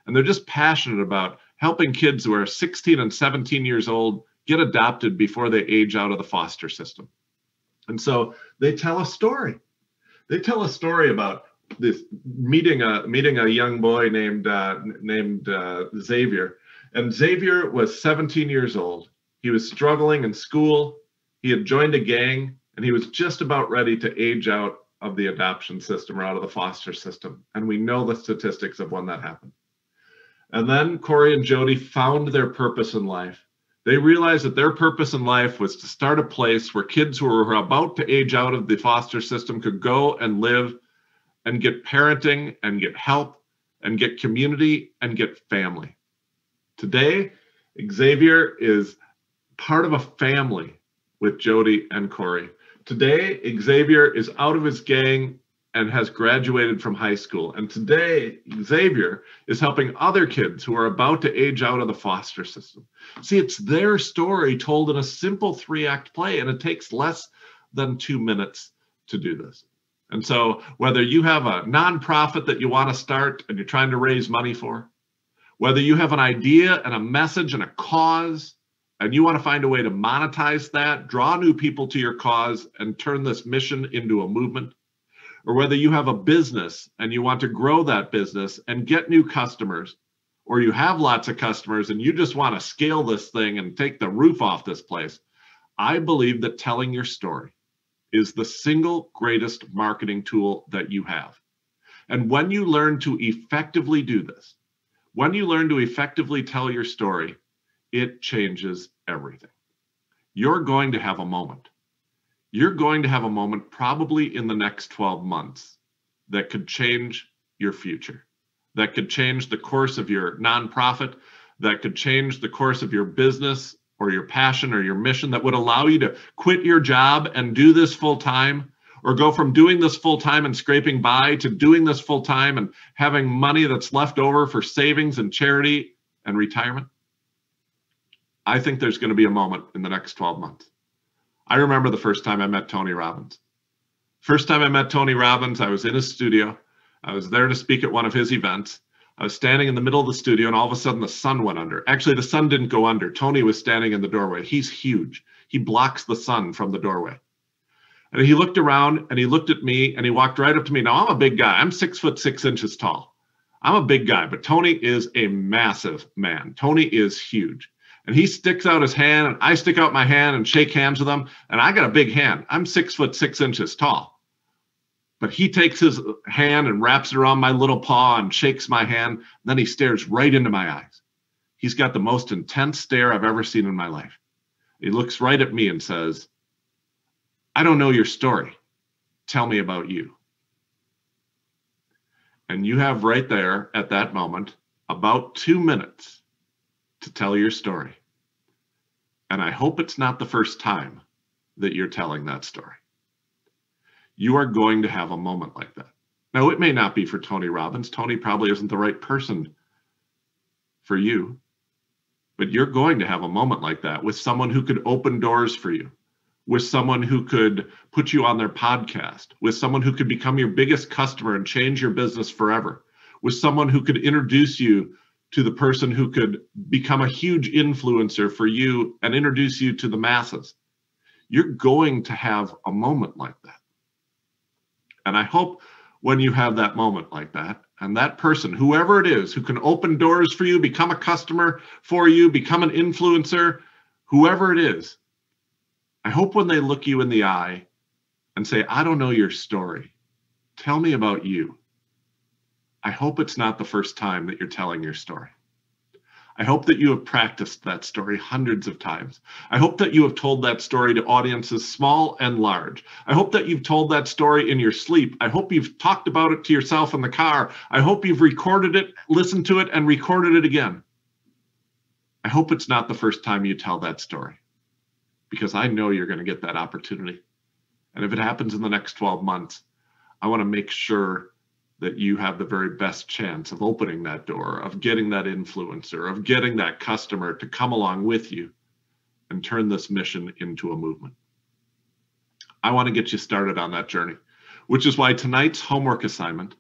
And they're just passionate about helping kids who are 16 and 17 years old get adopted before they age out of the foster system. And so they tell a story. They tell a story about this meeting a young boy named Xavier. And Xavier was 17 years old. He was struggling in school. He had joined a gang, and he was just about ready to age out of the adoption system or out of the foster system. And we know the statistics of when that happened. And then Corey and Jody found their purpose in life. They realized that their purpose in life was to start a place where kids who were about to age out of the foster system could go and live and get parenting and get help and get community and get family. Today, Xavier is part of a family with Jody and Corey. Today, Xavier is out of his gang and has graduated from high school. And today, Xavier is helping other kids who are about to age out of the foster system. See, it's their story told in a simple 3-act play, and it takes less than 2 minutes to do this. And so whether you have a nonprofit that you want to start and you're trying to raise money for, whether you have an idea and a message and a cause, and you want to find a way to monetize that, draw new people to your cause and turn this mission into a movement, or whether you have a business and you want to grow that business and get new customers, or you have lots of customers and you just want to scale this thing and take the roof off this place, I believe that telling your story is the single greatest marketing tool that you have. And when you learn to effectively do this, when you learn to effectively tell your story, it changes everything. You're going to have a moment. You're going to have a moment probably in the next 12 months that could change your future, that could change the course of your nonprofit, that could change the course of your business or your passion or your mission, that would allow you to quit your job and do this full time, or go from doing this full time and scraping by to doing this full time and having money that's left over for savings and charity and retirement. I think there's going to be a moment in the next 12 months. I remember the first time I met Tony Robbins. First time I met Tony Robbins, I was in his studio. I was there to speak at one of his events. I was standing in the middle of the studio, and all of a sudden the sun went under. Actually, the sun didn't go under. Tony was standing in the doorway. He's huge. He blocks the sun from the doorway. And he looked around and he looked at me and he walked right up to me. Now, I'm a big guy. I'm 6'6" tall. I'm a big guy, but Tony is a massive man. Tony is huge. And he sticks out his hand and I stick out my hand and shake hands with him. And I got a big hand. I'm 6'6" tall. But he takes his hand and wraps it around my little paw and shakes my hand. Then he stares right into my eyes. He's got the most intense stare I've ever seen in my life. He looks right at me and says, "I don't know your story. Tell me about you." And you have right there at that moment about 2 minutes to tell your story. And I hope it's not the first time that you're telling that story. You are going to have a moment like that. Now, it may not be for Tony Robbins. Tony probably isn't the right person for you, but you're going to have a moment like that with someone who could open doors for you, with someone who could put you on their podcast, with someone who could become your biggest customer and change your business forever, with someone who could introduce you to the person who could become a huge influencer for you and introduce you to the masses. You're going to have a moment like that. And I hope when you have that moment like that. And that person, whoever it is, who can open doors for you, become a customer for you, become an influencer, whoever it is, I hope when they look you in the eye and say, I don't know your story, tell me about you. I hope it's not the first time that you're telling your story. I hope that you have practiced that story hundreds of times. I hope that you have told that story to audiences small and large. I hope that you've told that story in your sleep. I hope you've talked about it to yourself in the car. I hope you've recorded it, listened to it, and recorded it again. I hope it's not the first time you tell that story, because I know you're going to get that opportunity. And if it happens in the next 12 months, I want to make sure that you have the very best chance of opening that door, of getting that influencer, of getting that customer to come along with you and turn this mission into a movement. I want to get you started on that journey, which is why tonight's homework assignment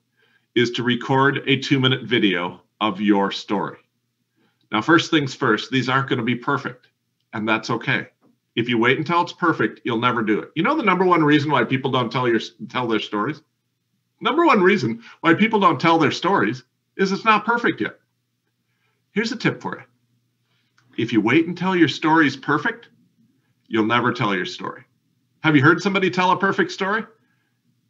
is to record a 2-minute video of your story. Now, first things first, these aren't going to be perfect, and that's okay. If you wait until it's perfect, you'll never do it. You know the number one reason why people don't tell their stories? Number one reason why people don't tell their stories is it's not perfect yet. Here's a tip for you. If you wait until your story is perfect, you'll never tell your story. Have you heard somebody tell a perfect story?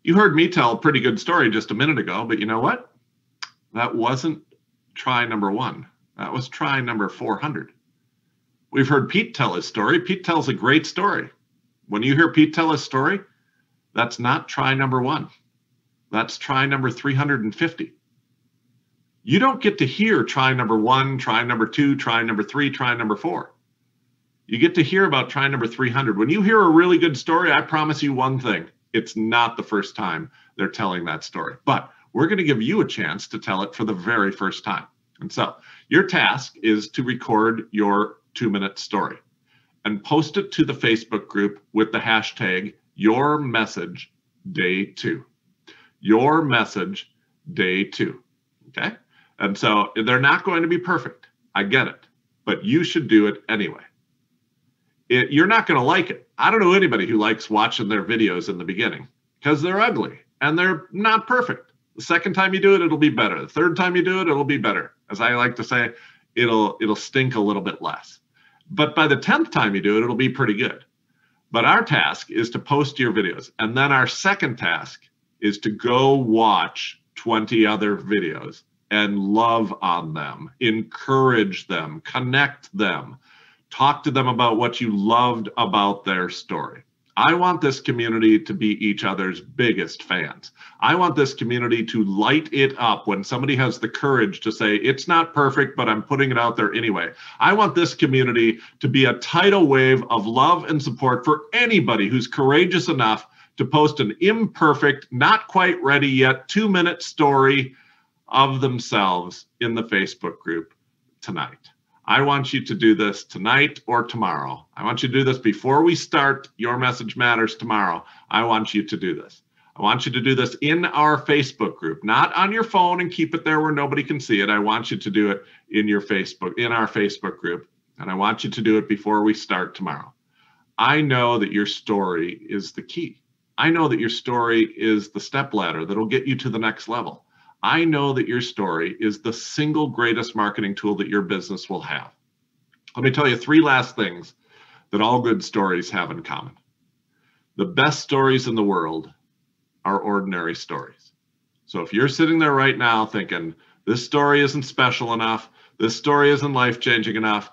You heard me tell a pretty good story just a minute ago, but you know what? That wasn't try number 1. That was try number 400. We've heard Pete tell his story. Pete tells a great story. When you hear Pete tell his story, that's not try number 1. That's try number 350. You don't get to hear try number 1, try number 2, try number 3, try number 4. You get to hear about try number 300. When you hear a really good story, I promise you one thing. It's not the first time they're telling that story. But we're going to give you a chance to tell it for the very first time. And so your task is to record your 2-minute story and post it to the Facebook group with the hashtag YourMessageDay2. Your message day 2. Okay. And so they're not going to be perfect. I get it, but you should do it anyway. You're not going to like it. I don't know anybody who likes watching their videos in the beginning because they're ugly and they're not perfect. The second time you do it, it'll be better. The third time you do it, it'll be better. As I like to say, it'll stink a little bit less. But by the 10th time you do it, it'll be pretty good. But our task is to post your videos. And then our second task is to go watch 20 other videos and love on them, encourage them, connect them, talk to them about what you loved about their story. I want this community to be each other's biggest fans. I want this community to light it up when somebody has the courage to say, it's not perfect, but I'm putting it out there anyway. I want this community to be a tidal wave of love and support for anybody who's courageous enough to post an imperfect, not quite ready yet 2-minute story of themselves in the Facebook group tonight. I want you to do this tonight or tomorrow. I want you to do this before we start Your Message Matters tomorrow. I want you to do this. I want you to do this in our Facebook group, not on your phone and keep it there where nobody can see it. I want you to do it in our Facebook group, and I want you to do it before we start tomorrow. I know that your story is the key. I know that your story is the stepladder that'll get you to the next level. I know that your story is the single greatest marketing tool that your business will have. Let me tell you 3 last things that all good stories have in common. The best stories in the world are ordinary stories. So if you're sitting there right now thinking, this story isn't special enough, this story isn't life-changing enough,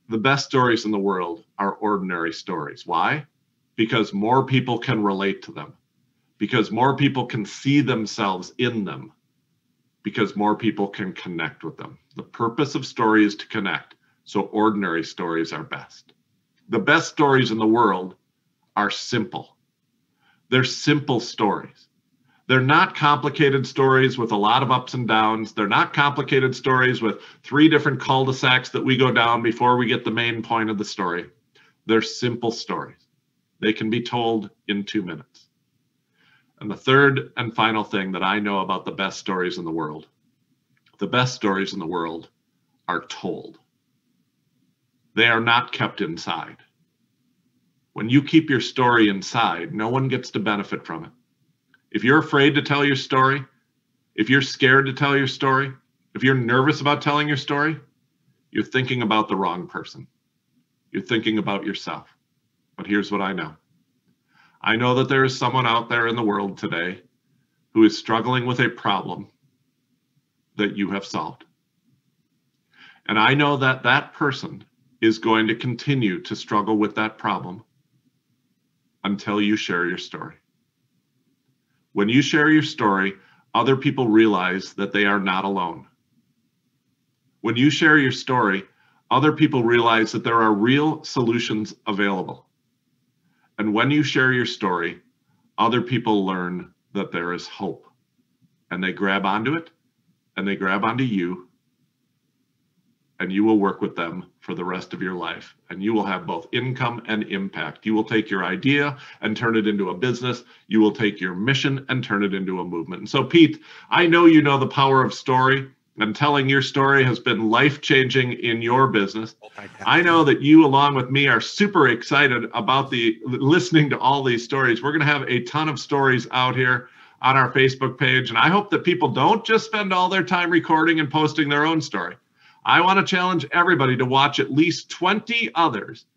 the best stories in the world are ordinary stories. Why? Because more people can relate to them, because more people can see themselves in them, because more people can connect with them. The purpose of story is to connect, so ordinary stories are best. The best stories in the world are simple. They're simple stories. They're not complicated stories with a lot of ups and downs. They're not complicated stories with 3 different cul-de-sacs that we go down before we get the main point of the story. They're simple stories. They can be told in 2 minutes. And the third and final thing that I know about the best stories in the world are told. They are not kept inside. When you keep your story inside, no one gets to benefit from it. If you're afraid to tell your story, if you're scared to tell your story, if you're nervous about telling your story, you're thinking about the wrong person. You're thinking about yourself. But here's what I know. I know that there is someone out there in the world today who is struggling with a problem that you have solved. And I know that that person is going to continue to struggle with that problem until you share your story. When you share your story, other people realize that they are not alone. When you share your story, other people realize that there are real solutions available. And when you share your story, other people learn that there is hope. And they grab onto it, and they grab onto you, and you will work with them for the rest of your life. And you will have both income and impact. You will take your idea and turn it into a business. You will take your mission and turn it into a movement. And so, Pete, I know you know the power of story, and telling your story has been life-changing in your business. I know that you, along with me, are super excited about listening to all these stories. We're going to have a ton of stories out here on our Facebook page, and I hope that people don't just spend all their time recording and posting their own story. I want to challenge everybody to watch at least 20 others,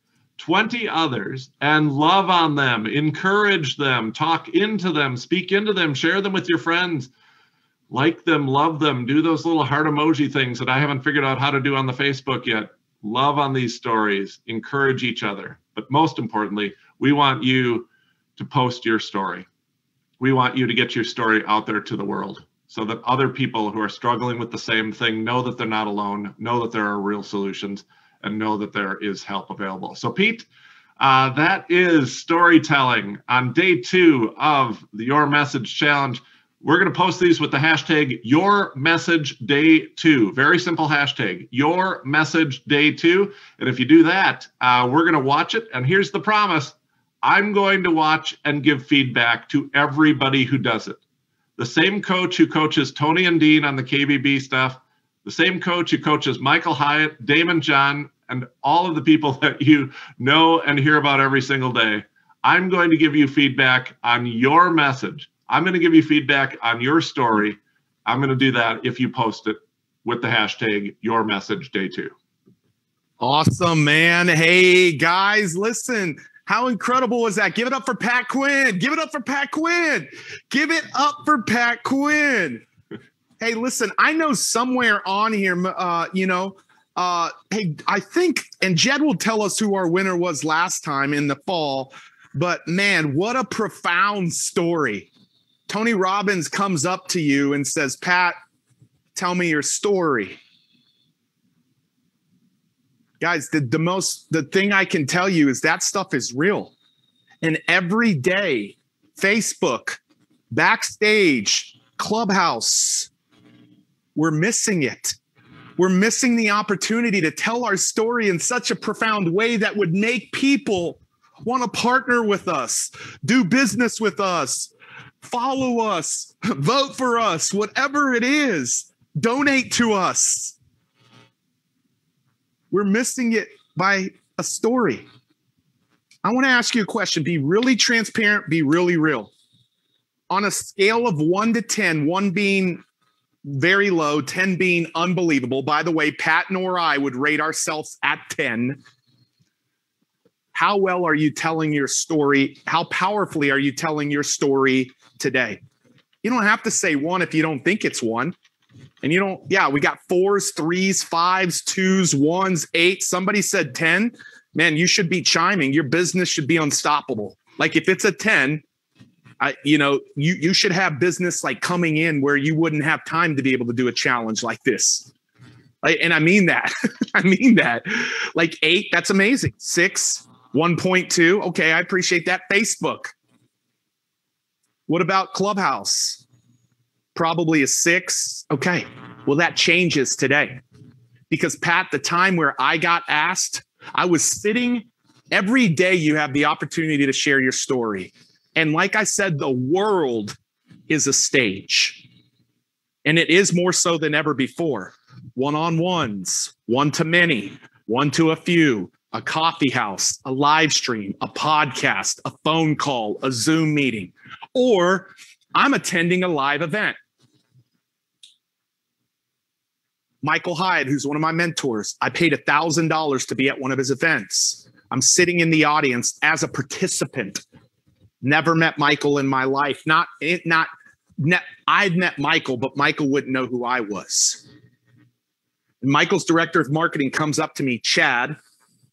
and love on them, encourage them, talk into them, speak into them, share them with your friends, like them, love them, do those little heart emoji things that I haven't figured out how to do on the Facebook yet. Love on these stories, encourage each other. But most importantly, we want you to post your story. We want you to get your story out there to the world so that other people who are struggling with the same thing know that they're not alone, know that there are real solutions, and know that there is help available. So Pete, that is storytelling on day 2 of the Your Message Challenge. We're going to post these with the hashtag YourMessageDay2. Very simple hashtag, YourMessageDay2. And if you do that, we're going to watch it. And here's the promise. I'm going to watch and give feedback to everybody who does it. The same coach who coaches Tony and Dean on the KBB stuff, the same coach who coaches Michael Hyatt, Damon John, and all of the people that you know and hear about every single day. I'm going to give you feedback on your message. I'm going to give you feedback on your story. I'm going to do that if you post it with the hashtag YourMessageDay2. Awesome, man. Hey, guys, listen. How incredible is that? Give it up for Pat Quinn. Give it up for Pat Quinn. Give it up for Pat Quinn. Hey, listen, I know somewhere on here, hey, I think, and Jed will tell us who our winner was last time in the fall, but man, what a profound story. Tony Robbins comes up to you and says, Pat, tell me your story. Guys, the thing I can tell you is that stuff is real. And every day, Facebook, Backstage, Clubhouse, we're missing it. We're missing the opportunity to tell our story in such a profound way that would make people want to partner with us, do business with us, follow us, vote for us, whatever it is, donate to us. We're missing it by a story. I want to ask you a question. Be really transparent, be really real. On a scale of 1 to 10, 1 being very low, 10 being unbelievable. By the way, Pat nor I would rate ourselves at 10. How well are you telling your story? How powerfully are you telling your story today? You don't have to say 1 if you don't think it's 1. And you don't, yeah, we got 4s, 3s, 5s, 2s, 1s, 8. Somebody said 10. Man, you should be chiming. Your business should be unstoppable. Like if it's a 10, you should have business like coming in where you wouldn't have time to be able to do a challenge like this. And I mean that. I mean that. Like 8, that's amazing. 6, 1.2. Okay, I appreciate that. Facebook. What about Clubhouse? Probably a 6. Okay. Well, that changes today. Because Pat, the time where I got asked, I was sitting every day. You have the opportunity to share your story. And like I said, the world is a stage. And it is more so than ever before. One-on-ones, one to many, one to a few, a coffee house, a live stream, a podcast, a phone call, a Zoom meeting, or I'm attending a live event. Michael Hyatt, who's one of my mentors, I paid $1,000 to be at one of his events. I'm sitting in the audience as a participant. Never met Michael in my life. I'd met Michael, but Michael wouldn't know who I was. And Michael's director of marketing comes up to me, Chad,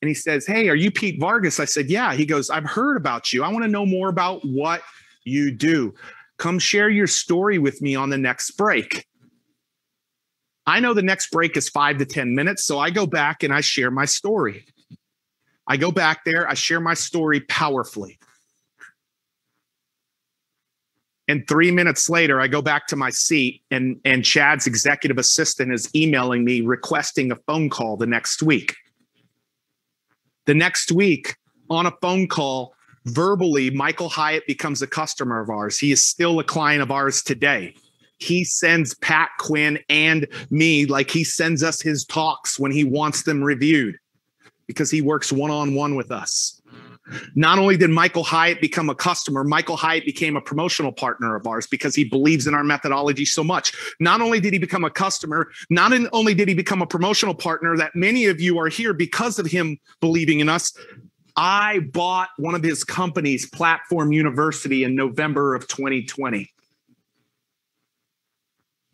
and he says, "Hey, are you Pete Vargas?" I said, "Yeah." He goes, "I've heard about you. I want to know more about what you do. Come share your story with me on the next break." I know the next break is 5 to 10 minutes, so I go back and I share my story. I go back there, I share my story powerfully. And 3 minutes later, I go back to my seat, and Chad's executive assistant is emailing me requesting a phone call the next week. The next week, on a phone call, verbally, Michael Hyatt becomes a customer of ours. He is still a client of ours today. He sends Pat Quinn and me, like he sends us his talks when he wants them reviewed, because he works one-on-one with us. Not only did Michael Hyatt become a customer, Michael Hyatt became a promotional partner of ours because he believes in our methodology so much. Not only did he become a customer, not only did he become a promotional partner, that many of you are here because of him believing in us. I bought one of his companies, Platform University, in November of 2020.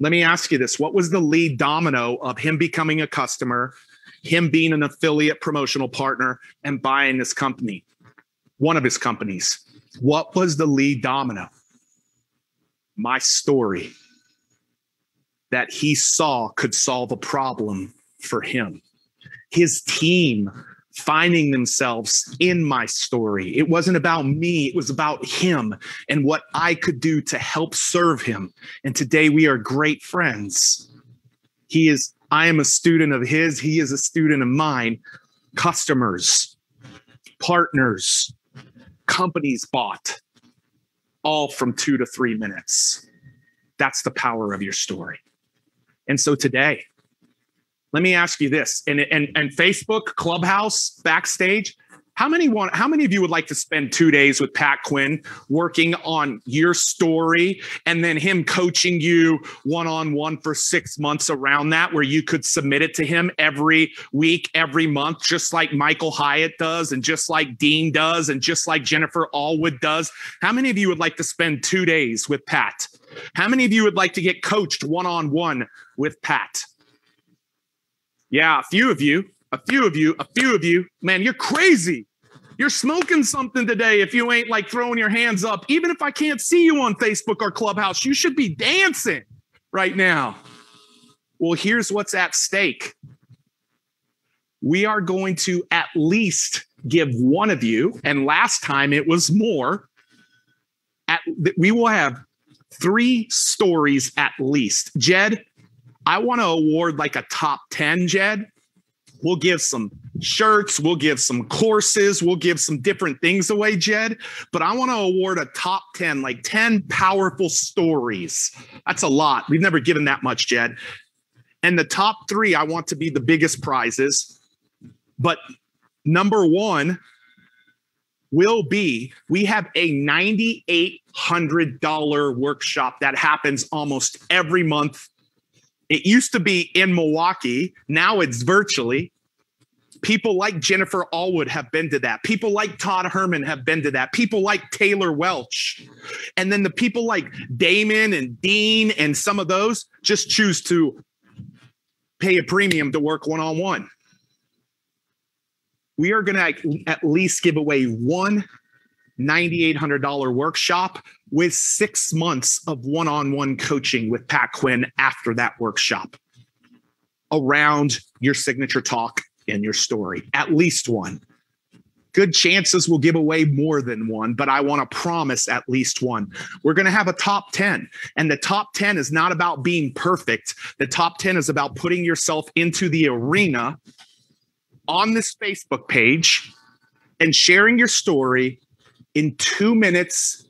Let me ask you this. What was the lead domino of him becoming a customer, him being an affiliate promotional partner, and buying this company? One of his companies. What was the lead domino? My story that he saw could solve a problem for him. His team finding themselves in my story. It wasn't about me. It was about him and what I could do to help serve him. And today we are great friends. I am a student of his. He is a student of mine. Customers, partners, companies bought, all from 2 to 3 minutes. That's the power of your story. And so today, let me ask you this, and Facebook, Clubhouse, Backstage, how many of you would like to spend 2 days with Pat Quinn working on your story and then him coaching you one-on-one for 6 months around that, where you could submit it to him every week, every month, just like Michael Hyatt does, and just like Dean does, and just like Jennifer Allwood does? How many of you would like to spend 2 days with Pat? How many of you would like to get coached one-on-one with Pat? Yeah, a few of you. Man, you're crazy. You're smoking something today if you ain't like throwing your hands up. Even if I can't see you on Facebook or Clubhouse, you should be dancing right now. Well, here's what's at stake. We are going to at least give one of you, and last time it was more, we will have 3 stories at least. Jed, I want to award like a top 10, Jed. We'll give some shirts. We'll give some courses. We'll give some different things away, Jed. But I want to award a top 10, like 10 powerful stories. That's a lot. We've never given that much, Jed. And the top 3, I want to be the biggest prizes. But number 1 will be, we have a $9,800 workshop that happens almost every month. It used to be in Milwaukee. Now it's virtually. People like Jennifer Allwood have been to that. People like Todd Herman have been to that. People like Taylor Welch. And then the people like Damon and Dean and some of those just choose to pay a premium to work one-on-one. We are going to at least give away one $9,800 workshop with 6 months of one-on-one coaching with Pat Quinn after that workshop around your signature talk and your story. At least one. Good chances we'll give away more than one, but I want to promise at least one. We're going to have a top 10, and the top 10 is not about being perfect. The top 10 is about putting yourself into the arena on this Facebook page and sharing your story in 2 minutes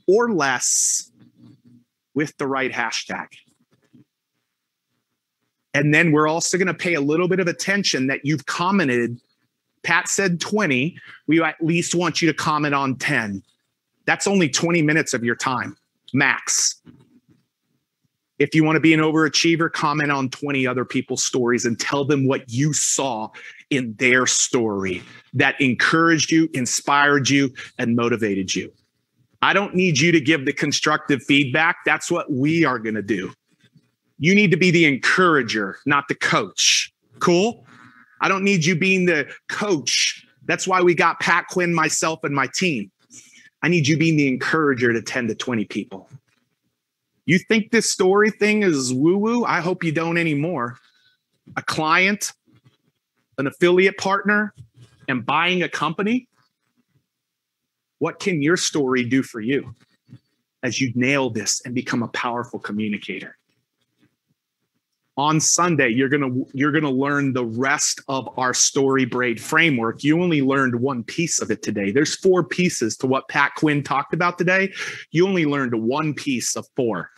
or less with the right hashtag. And then we're also going to pay a little bit of attention that you've commented. Pat said 20. We at least want you to comment on 10. That's only 20 minutes of your time. max. If you want to be an overachiever, comment on 20 other people's stories and tell them what you saw in their story that encouraged you, inspired you, and motivated you. I don't need you to give the constructive feedback. That's what we are going to do. You need to be the encourager, not the coach. Cool? I don't need you being the coach. That's why we got Pat Quinn, myself, and my team. I need you being the encourager to 10 to 20 people. You think this story thing is woo-woo? I hope you don't anymore. A client, an affiliate partner, and buying a company? What can your story do for you as you nail this and become a powerful communicator? On Sunday, you're gonna learn the rest of our story braid framework. You only learned one piece of it today. There's 4 pieces to what Pat Quinn talked about today. You only learned one piece of 4.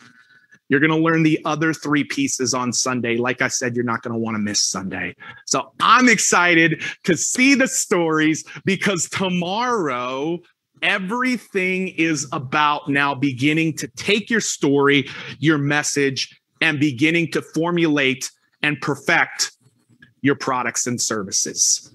You're gonna learn the other 3 pieces on Sunday. Like I said, you're not gonna wanna miss Sunday. So I'm excited to see the stories because tomorrow, everything is about now beginning to take your story, your message, and beginning to formulate and perfect your products and services.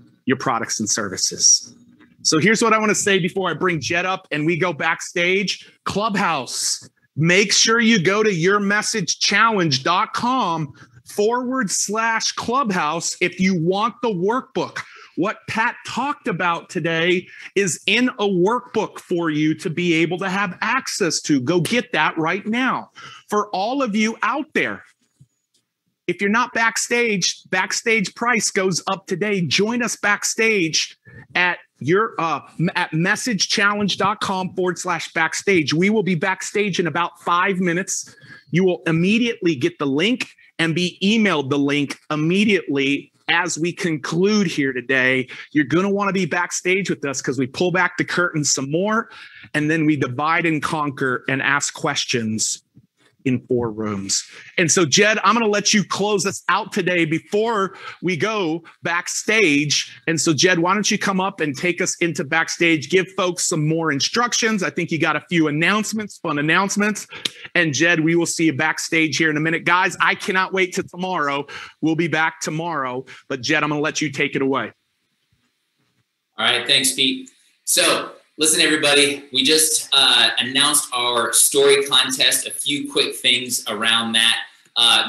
So here's what I want to say before I bring Jed up and we go backstage. Clubhouse. Make sure you go to yourmessagechallenge.com/clubhouse if you want the workbook. What Pat talked about today is in a workbook for you to be able to have access to. Go get that right now. For all of you out there, if you're not backstage, backstage price goes up today. Join us backstage at messagechallenge.com/backstage. We will be backstage in about 5 minutes. You will immediately get the link and be emailed the link immediately as we conclude here today. You're going to want to be backstage with us because we pull back the curtain some more and then we divide and conquer and ask questions in 4 rooms. And so, Jed, I'm going to let you close us out today before we go backstage. And so, Jed, why don't you come up and take us into backstage, give folks some more instructions. I think you got a few announcements, fun announcements. And Jed, we will see you backstage here in a minute. Guys, I cannot wait till tomorrow. We'll be back tomorrow. But Jed, I'm going to let you take it away. All right. Thanks, Pete. So, listen, everybody, we just announced our story contest, a few quick things around that.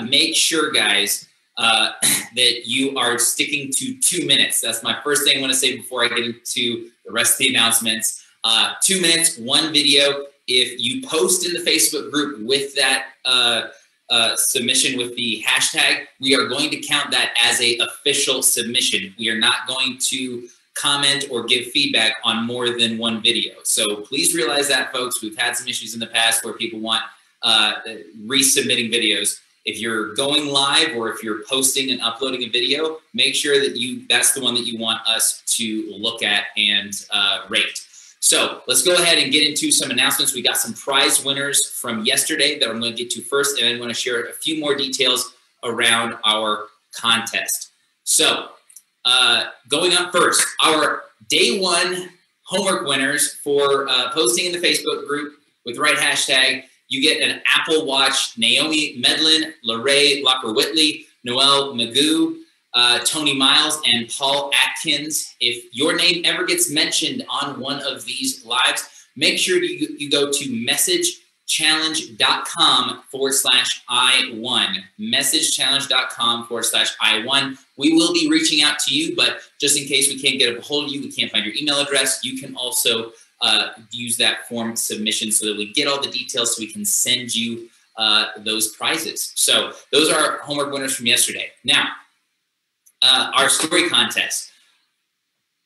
Make sure, guys, that you are sticking to 2 minutes. That's my first thing I want to say before I get into the rest of the announcements. 2 minutes, 1 video. If you post in the Facebook group with that submission with the hashtag, we are going to count that as an official submission. We are not going to comment or give feedback on more than 1 video. So please realize that, folks. We've had some issues in the past where people want resubmitting videos. If you're going live or if you're posting and uploading a video, make sure that that's the one that you want us to look at and rate. So let's go ahead and get into some announcements. We got some prize winners from yesterday that I'm going to get to first, and I'm going to share a few more details around our contest. So going up first, our day 1 homework winners for posting in the Facebook group with the right hashtag. You get an Apple Watch: Naomi Medlin, Lorraine Locker-Whitley, Noel Magoo, Tony Miles, and Paul Atkins. If your name ever gets mentioned on one of these lives, make sure you go to messagechallenge.com/I1. Messagechallenge.com/I1. We will be reaching out to you, but just in case we can't get a hold of you, we can't find your email address, you can also use that form submission so that we get all the details so we can send you those prizes. So those are our homework winners from yesterday. Now, our story contest.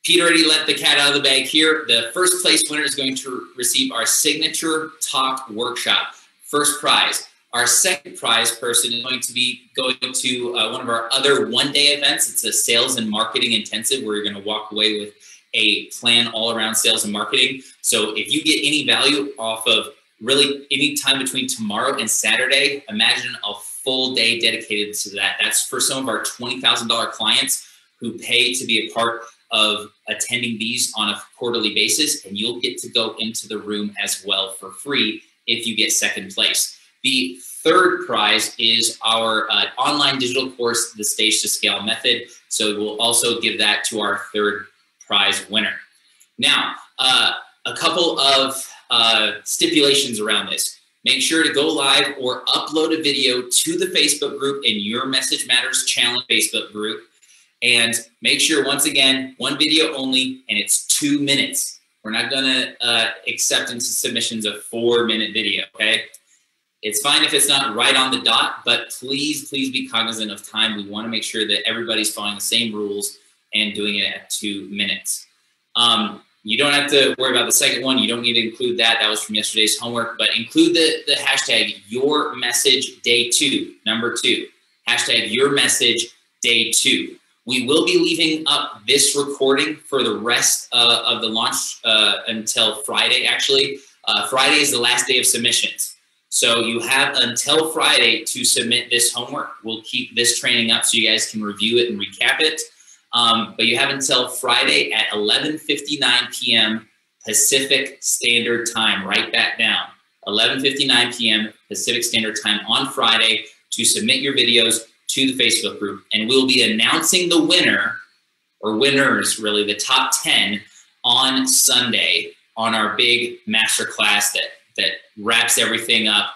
Pete already let the cat out of the bag here. The first place winner is going to receive our signature talk workshop. First prize. Our second prize person is going to be going to one of our other 1-day events. It's a sales and marketing intensive where you're going to walk away with a plan all around sales and marketing. So if you get any value off of really any time between tomorrow and Saturday, imagine a full day dedicated to that. That's for some of our $20,000 clients who pay to be a part of attending these on a quarterly basis, and you'll get to go into the room as well for free if you get second place. The third prize is our online digital course, The Stage to Scale Method. So we'll also give that to our third prize winner. Now, a couple of stipulations around this. Make sure to go live or upload a video to the Facebook group in Your Message Matters Challenge Facebook group. And make sure, once again, one video only, and it's 2 minutes. We're not gonna accept into submissions a 4-minute video, okay? It's fine if it's not right on the dot, but please be cognizant of time. We wanna make sure that everybody's following the same rules and doing it at 2 minutes. You don't have to worry about the second one. You don't need to include that. That was from yesterday's homework, but include the hashtag Your Message Day 2, number 2. Hashtag Your Message Day 2. We will be leaving up this recording for the rest of the launch until Friday, actually. Friday is the last day of submissions. So you have until Friday to submit this homework. We'll keep this training up so you guys can review it and recap it. But you have until Friday at 11:59 p.m. Pacific Standard Time. Write that down. 11:59 p.m. Pacific Standard Time on Friday to submit your videos to the Facebook group. And we'll be announcing the winner, or winners really, the top 10 on Sunday on our big masterclass that wraps everything up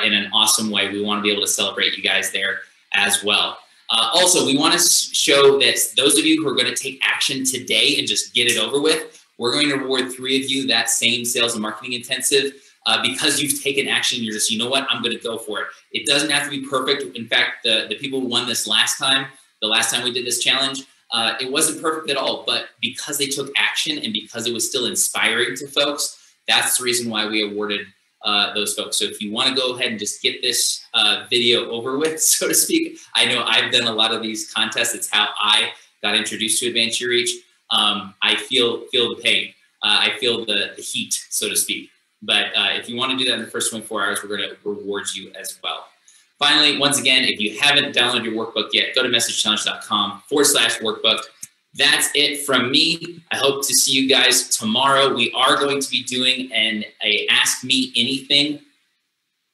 in an awesome way. We want to be able to celebrate you guys there as well. Also, we want to show that those of you who are going to take action today and just get it over with, we're going to reward 3 of you that same sales and marketing intensive because you've taken action. You're just, you know what, I'm going to go for it. It doesn't have to be perfect. In fact, the people who won this last time, the last time we did this challenge, it wasn't perfect at all. But because they took action and because it was still inspiring to folks, that's the reason why we awarded those folks. So if you want to go ahead and just get this video over with, so to speak, I know I've done a lot of these contests. It's how I got introduced to Advance Your Reach. I feel the pain. I feel the heat, so to speak. But if you want to do that in the first 24 hours, we're going to reward you as well. Finally, once again, if you haven't downloaded your workbook yet, go to messagechallenge.com/workbook. That's it from me. I hope to see you guys tomorrow. We are going to be doing a Ask Me Anything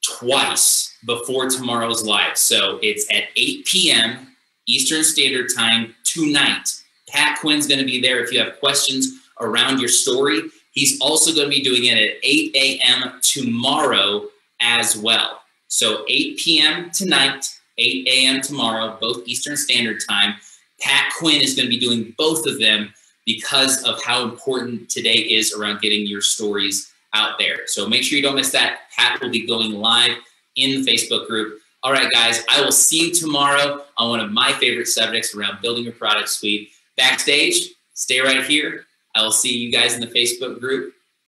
twice before tomorrow's live. So it's at 8 p.m. Eastern Standard Time tonight. Pat Quinn's going to be there if you have questions around your story. He's also going to be doing it at 8 a.m. tomorrow as well. So 8 p.m. tonight, 8 a.m. tomorrow, both Eastern Standard Time. Pat Quinn is going to be doing both of them because of how important today is around getting your stories out there. So make sure you don't miss that. Pat will be going live in the Facebook group. All right, guys, I will see you tomorrow on one of my favorite subjects around building your product suite. Backstage, stay right here. I will see you guys in the Facebook group.